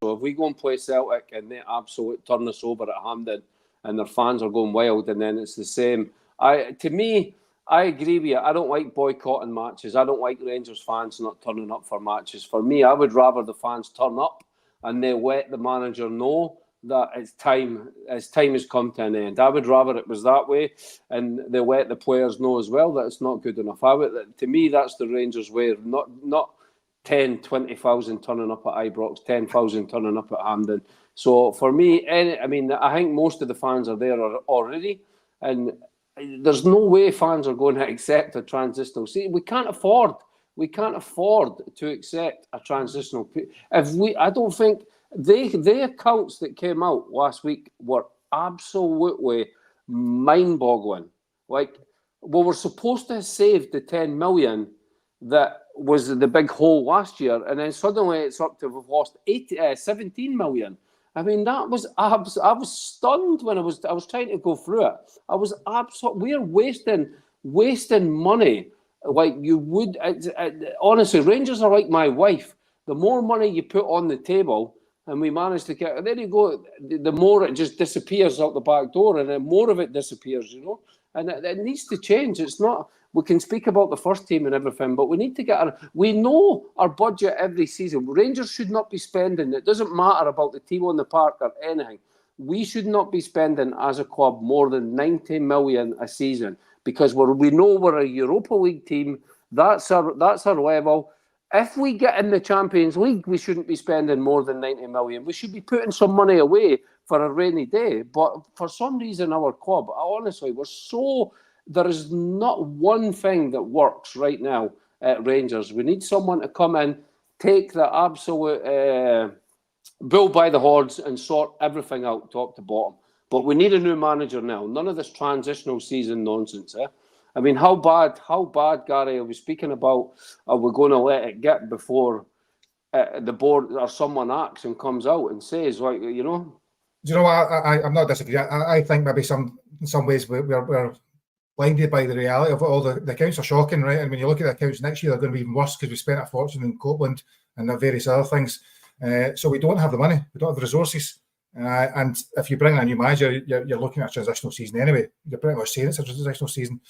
So if we go and play Celtic and they absolutely turn us over at Hampden and their fans are going wild, and then it's the same. To me, I agree with you. I don't like boycotting matches. I don't like Rangers fans not turning up for matches. For me, I would rather the fans turn up and they let the manager know that it's time has come to an end. I would rather it was that way, and they let the players know as well that it's not good enough. To me, that's the Rangers way. Not 10, 20,000 turning up at Ibrox, 10,000 turning up at Hampden. So for me, I think most of the fans are there already, and there's no way fans are going to accept a transitional season. We can't afford to accept a transitional. I don't think the accounts that came out last week were absolutely mind-boggling. Like, we were supposed to have saved the 10 million that was the big hole last year, and then suddenly it's up to we've lost 17 million. I mean, that was I was stunned when I was trying to go through it. I was absolutely, we're wasting money like you would. Honestly, Rangers are like my wife. The more money you put on the table, and we manage to get, there you go, the more it just disappears out the back door, and then more of it disappears, you know. And it needs to change. It's not, we can speak about the first team and everything, but we need to get we know our budget every season. Rangers should not be spending, it doesn't matter about the team on the park or anything. We should not be spending as a club more than 90 million a season, because we know we're a Europa League team. That's our level. If we get in the Champions League, we shouldn't be spending more than 90 million. We should be putting some money away for a rainy day. But for some reason, our club, honestly, there is not one thing that works right now at Rangers. We need someone to come in, take the absolute bull by the horns and sort everything out top to bottom. But we need a new manager now. None of this transitional season nonsense, eh? I mean, how bad, Gary, are we speaking about, are we going to let it get before the board or someone acts and comes out and says, like, you know? Do you know what? I'm not disagreeing. I think maybe in some ways we're blinded by the reality of all the accounts are shocking, right? And when you look at the accounts next year, they're going to be even worse because we spent a fortune in Copeland and the various other things. So we don't have the money, we don't have the resources. And if you bring in a new manager, you're looking at a transitional season anyway. You're pretty much saying it's a transitional season.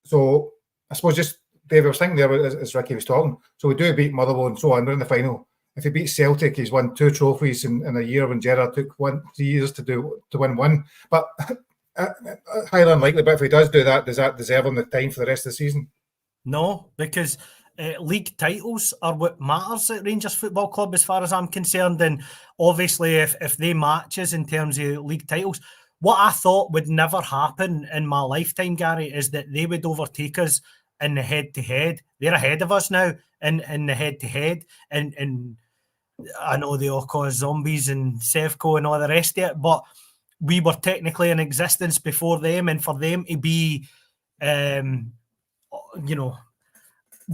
So I suppose just, Dave, I was thinking there as Ricky was talking. So we do beat Motherwell and so on. We're in the final. If he beats Celtic, he's won 2 trophies in a year when Gerrard took 3 years to win one. But highly unlikely. But if he does that, does that deserve him the time for the rest of the season? No, because league titles are what matters at Rangers Football Club as far as I'm concerned. And obviously, if they matches in terms of league titles, what I thought would never happen in my lifetime, Gary, is that they would overtake us in the head-to-head. They're ahead of us now in the head-to-head. And I know they all call us zombies and Sevco and all the rest of it, but we were technically in existence before them, and for them to be,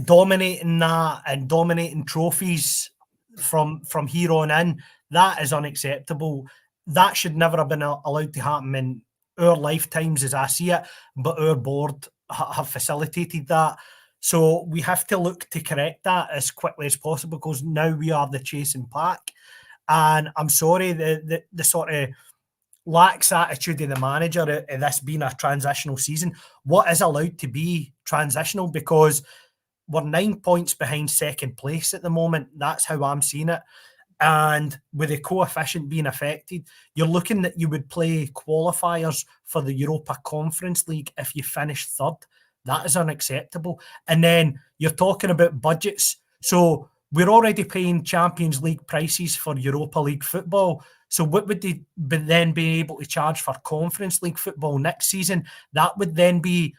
dominating that and dominating trophies from here on in, that is unacceptable. That should never have been allowed to happen in our lifetimes as I see it, but our board have facilitated that. So we have to look to correct that as quickly as possible, because now we are the chasing pack. And I'm sorry, the sort of lax attitude of the manager of this being a transitional season. What is allowed to be transitional? Because we're 9 points behind second place at the moment. That's how I'm seeing it. And with the coefficient being affected, you're looking that you would play qualifiers for the Europa Conference League if you finish third. That is unacceptable. And then you're talking about budgets. So we're already paying Champions League prices for Europa League football. So what would they then be able to charge for Conference League football next season? That would then be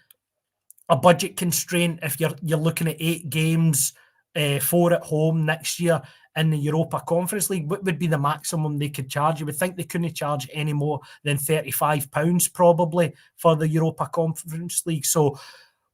a budget constraint if you're looking at 8 games, 4 at home next year in the Europa Conference League. What would be the maximum they could charge? You would think they couldn't charge any more than £35 probably for the Europa Conference League. So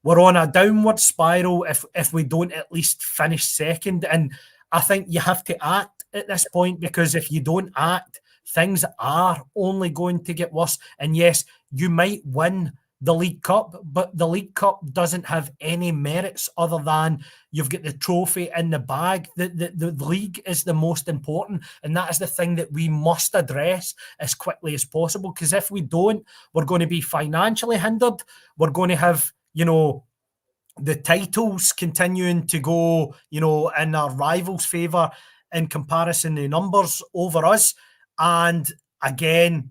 we're on a downward spiral if we don't at least finish second. And I think you have to act at this point, because if you don't act, things are only going to get worse. And yes, you might win the League Cup, but the League Cup doesn't have any merits other than you've got the trophy in the bag. The league is the most important, and that is the thing that we must address as quickly as possible, because if we don't, we're going to be financially hindered. We're going to have, the titles continuing to go, in our rivals' favour in comparison to numbers over us. And again,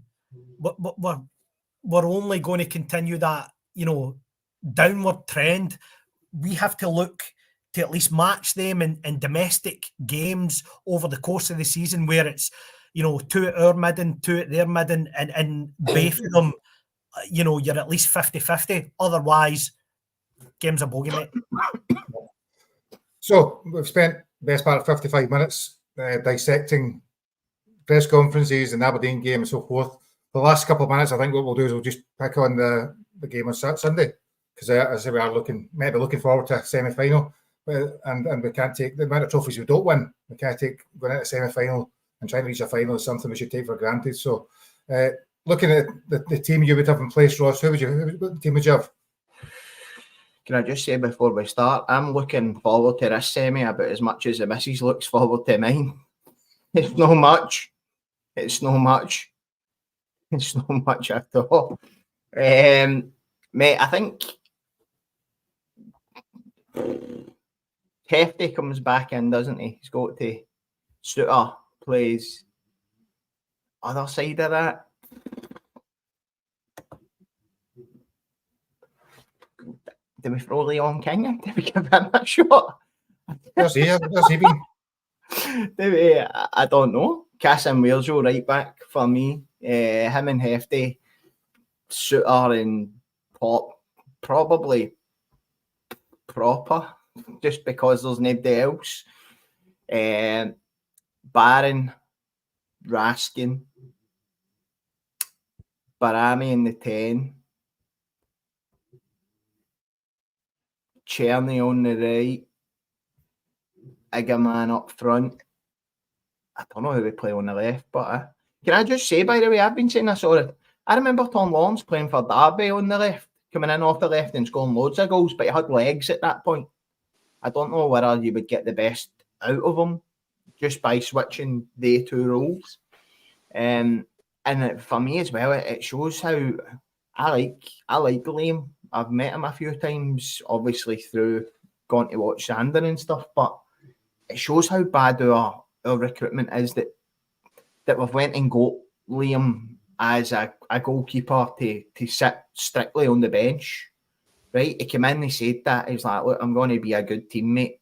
we're only going to continue that, downward trend. We have to look to at least match them in domestic games over the course of the season, where it's, 2 at our midden, 2 at their midden, and both of them, you're at least 50-50. Otherwise, game's a bogey, mate. So we've spent the best part of 55 minutes dissecting press conferences and Aberdeen game and so forth. The last couple of minutes, I think what we'll do is we'll just pick on the game on Sunday, because as we are maybe looking forward to a semi-final, and we can't take the amount of trophies we don't win. We can't take going into a semi-final and trying to reach a final is something we should take for granted. So, looking at the team you would have in place, Ross, what team would you have? Can I just say before we start, I'm looking forward to this semi about as much as the missus looks forward to mine. It's not much. It's not much. It's not much at all. Mate, I think Hefty comes back in, doesn't he? He's got to. Suter plays other side of that. Do we throw Leon King in? Do we give him a shot? Where's he been? Do we? I don't know. Cassim Wales right back for me. Him and Hefty, Suter and Pop, probably proper, just because there's nobody else. Barron, Raskin, Barami in the 10, Cherny on the right, Igaman up front. I don't know who we play on the left, but can I just say, by the way, I've been saying this already. I remember Tom Lawrence playing for Derby on the left, coming in off the left and scoring loads of goals, but he had legs at that point. I don't know whether you would get the best out of him just by switching the two roles. And for me as well, it shows how I like Liam. I've met him a few times, obviously through going to watch Sander and stuff, but it shows how bad our recruitment is that we've went and got Liam as a goalkeeper to sit strictly on the bench. Right? He came in, he said that. He was like, look, I'm going to be a good teammate.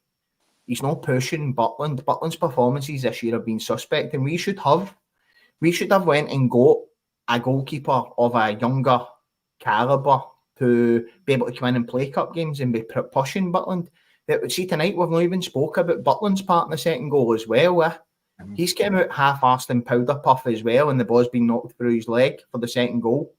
He's not pushing Butland. Butland's performances this year have been suspect, and we should have went and got a goalkeeper of a younger calibre to be able to come in and play cup games and be pushing Butland. See, tonight we've not even spoke about Butland's part in the second goal as well. He's came out half-arsed and powder puff as well, and the ball's been knocked through his leg for the second goal.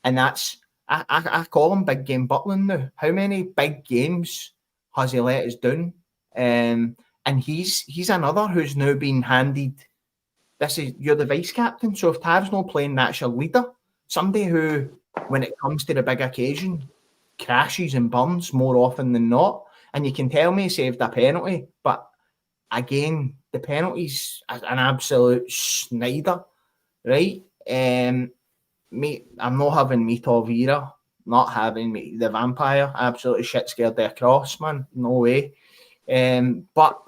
And that's, I call him Big Game Butland now. How many big games has he let us down? And he's another who's now been handed, you're the vice captain, so if Tav's not playing, that's your leader. Somebody who, when it comes to the big occasion, crashes and burns more often than not. And you can tell me he saved a penalty, but again, the penalty's an absolute schneider, right? Mate, I'm not having Mito Vera, not having the vampire, absolutely shit scared of a cross, man. No way. But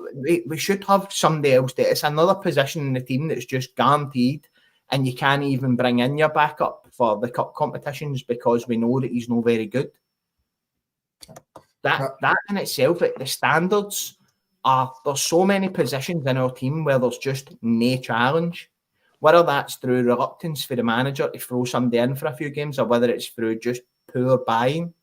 we should have somebody else there. It's another position in the team that's just guaranteed, and you can't even bring in your backup for the cup competitions because we know that he's not very good. That in itself, the standards are, there's so many positions in our team where there's just no challenge. Whether that's through reluctance for the manager to throw somebody in for a few games, or whether it's through just poor buying,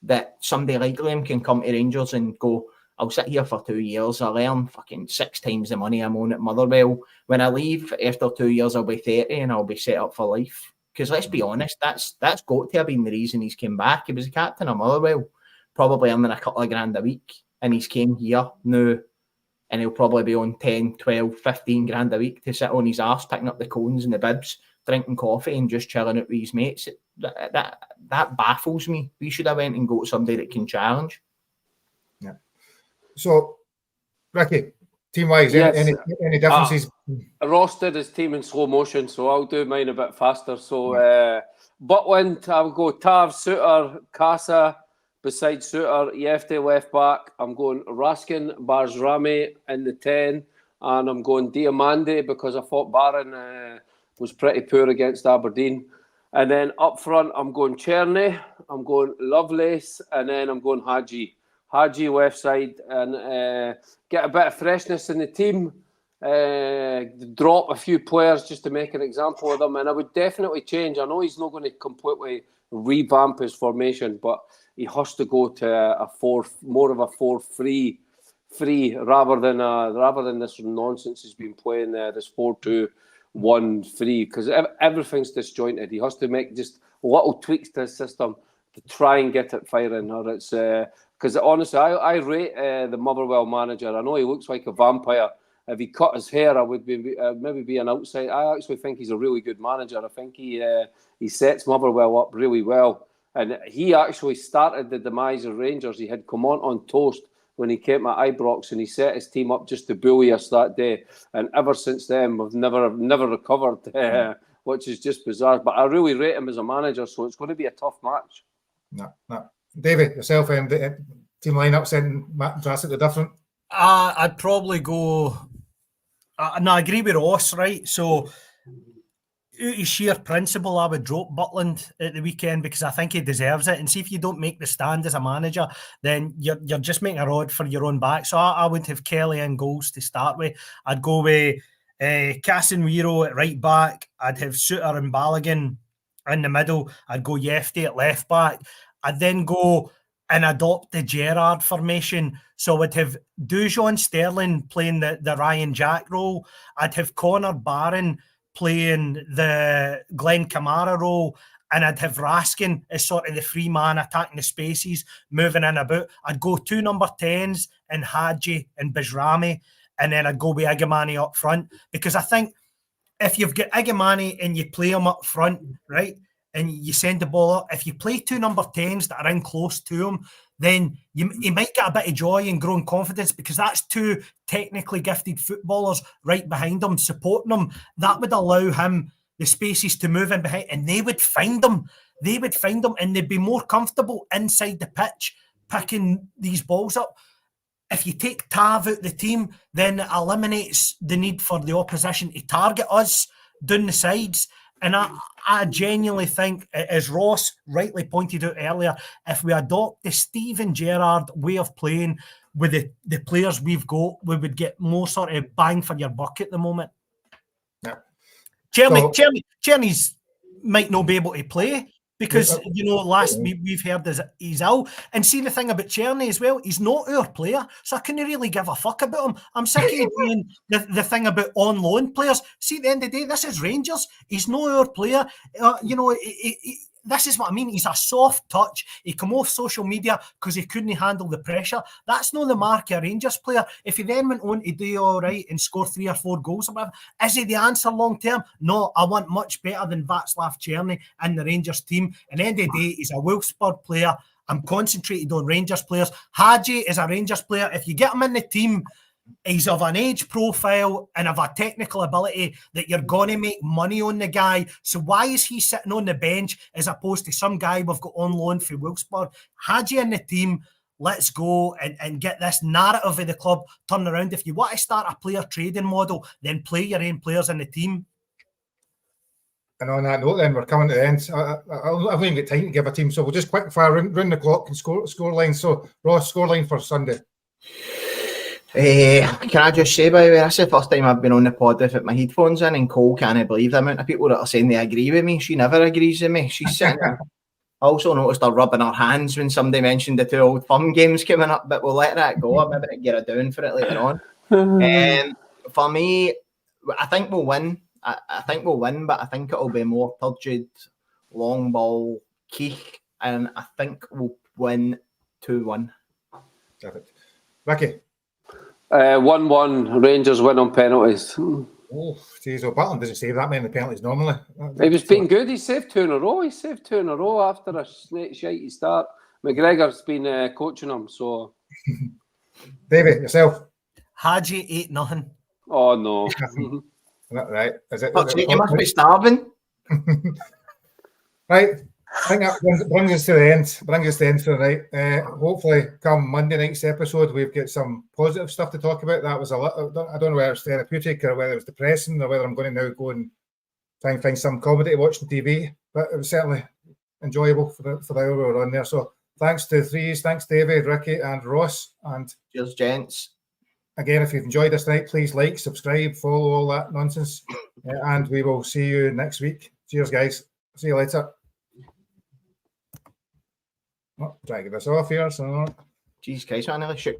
that somebody like Liam can come to Rangers and go, I'll sit here for 2 years, I'll earn fucking 6 times the money I'm on at Motherwell. When I leave after 2 years, I'll be 30 and I'll be set up for life. Because let's be honest, that's got to have been the reason he's came back. He was a captain of Motherwell, probably earning a couple of grand a week, and he's came here now, and he'll probably be on 10, 12, 15 grand a week to sit on his arse, picking up the cones and the bibs, drinking coffee and just chilling out with his mates. That baffles me. We should have went and got somebody that can challenge. Yeah. So, Ricky, team-wise, Yes. any differences? I rostered his team in slow motion, so I'll do mine a bit faster. So, Butland, I'll go Tav, Suter, Casa. Besides Suter, Yefte left back. I'm going Raskin, Barzrami in the 10, and I'm going Diamande because I thought Barron was pretty poor against Aberdeen. And then up front, I'm going Cherny, I'm going Lovelace, and then I'm going Hadji. Hadji left side, and get a bit of freshness in the team. Drop a few players just to make an example of them, and I would definitely change. I know he's not going to completely revamp his formation, but he has to go to more of a 4-3 rather than this nonsense he's been playing there, this 4-2-1-3, because everything's disjointed. He has to make just little tweaks to his system to try and get it firing. Or it's because honestly, I rate the Motherwell manager. I know he looks like a vampire. If he cut his hair, I would be maybe be an outside. I actually think he's a really good manager. I think he sets Motherwell up really well. And he actually started the demise of Rangers. He had come on toast when he came at Ibrox, and he set his team up just to bully us that day. And ever since then, we've never recovered, which is just bizarre. But I really rate him as a manager, so it's going to be a tough match. No. David, yourself, team lineup saying drastically different? I'd probably go... no, I agree with Ross, right? So, out of sheer principle, I would drop Butland at the weekend because I think he deserves it. And see, if you don't make the stand as a manager, then you're just making a rod for your own back. So I would have Kelly in goals to start with. I'd go with Casemiro at right back. I'd have Suter and Balogun in the middle. I'd go Yefty at left back. I'd then go and adopt the Gerrard formation. So I'd have Dujon Sterling playing the Ryan Jack role. I'd have Connor Barron playing the Glenn Kamara role, and I'd have Raskin as sort of the free man attacking the spaces, moving in about. I'd go 2 number 10s and Hadji and Bijrami, and then I'd go with Igamani up front, because I think if you've got Igamani and you play him up front, right, and you send the ball up, if you play 2 number 10s that are in close to him, then he might get a bit of joy and grow in confidence, because that's 2 technically gifted footballers right behind him, supporting him. That would allow him the spaces to move in behind, and they would find him. And they'd be more comfortable inside the pitch picking these balls up. If you take Tav out the team, then it eliminates the need for the opposition to target us down the sides. And I genuinely think, as Ross rightly pointed out earlier, if we adopt the Steven Gerrard way of playing with the players we've got, we would get more sort of bang for your buck at the moment. Yeah. Czerny's might not be able to play because, last we've heard he's ill. And see, the thing about Czerny as well, he's not our player, so I couldn't really give a fuck about him. I'm sick of doing the thing about on loan players. See, at the end of the day, this is Rangers. He's not our player. This is what I mean. He's a soft touch. He come off social media because he couldn't handle the pressure. That's not the mark of a Rangers player. If he then went on to do all right and score 3 or 4 goals or whatever, is he the answer long term? No, I want much better than Václav Czerny in the Rangers team. At the end of the day, he's a Wolfsburg player. I'm concentrated on Rangers players. Hadji is a Rangers player. If you get him in the team, he's of an age profile and of a technical ability that you're going to make money on the guy. So why is he sitting on the bench as opposed to some guy we've got on loan for Wolfsburg? Hadji in the team, let's go and get this narrative of the club turned around. If you want to start a player trading model, then play your own players in the team. And on that note, then we're coming to the end. I haven't even got time to give a team, so we'll just quick fire round the clock and score line. So Ross, score line for Sunday. Can I just say, by the way, that's the first time I've been on the pod without my headphones in, and Cole can't believe the amount of people that are saying they agree with me. She never agrees with me. She's sitting there. I also noticed her rubbing her hands when somebody mentioned the 2 Old Firm games coming up, but we'll let that go. I'm maybe get her down for it later on. For me, I think we'll win. I think we'll win, but I think it'll be more turgid, long ball, Keith, and I think we'll win 2-1. Perfect. Ricky? 1-1, Rangers win on penalties. Oh, geez, well, Butland doesn't save that many penalties normally. He was being good. He saved 2 in a row. After a snake shitey start. McGregor's been coaching him, so. David, yourself? Hadji 8-0. Oh, no. Right. You must be starving. Right. I think that brings us to the end. Brings us to the end for the night. Hopefully, come Monday night's episode, we've got some positive stuff to talk about. That was I don't know whether it's therapeutic or whether it's depressing or whether I'm going to now go and try and find some comedy to watch on TV. But it was certainly enjoyable for the hour we were on there. So thanks to the threes, thanks David, Ricky, and Ross. And cheers, gents. Again, if you've enjoyed this tonight, please like, subscribe, follow all that nonsense, and we will see you next week. Cheers, guys. See you later. Oh, try to get this off here. So, Jesus Christ, man, I shoot.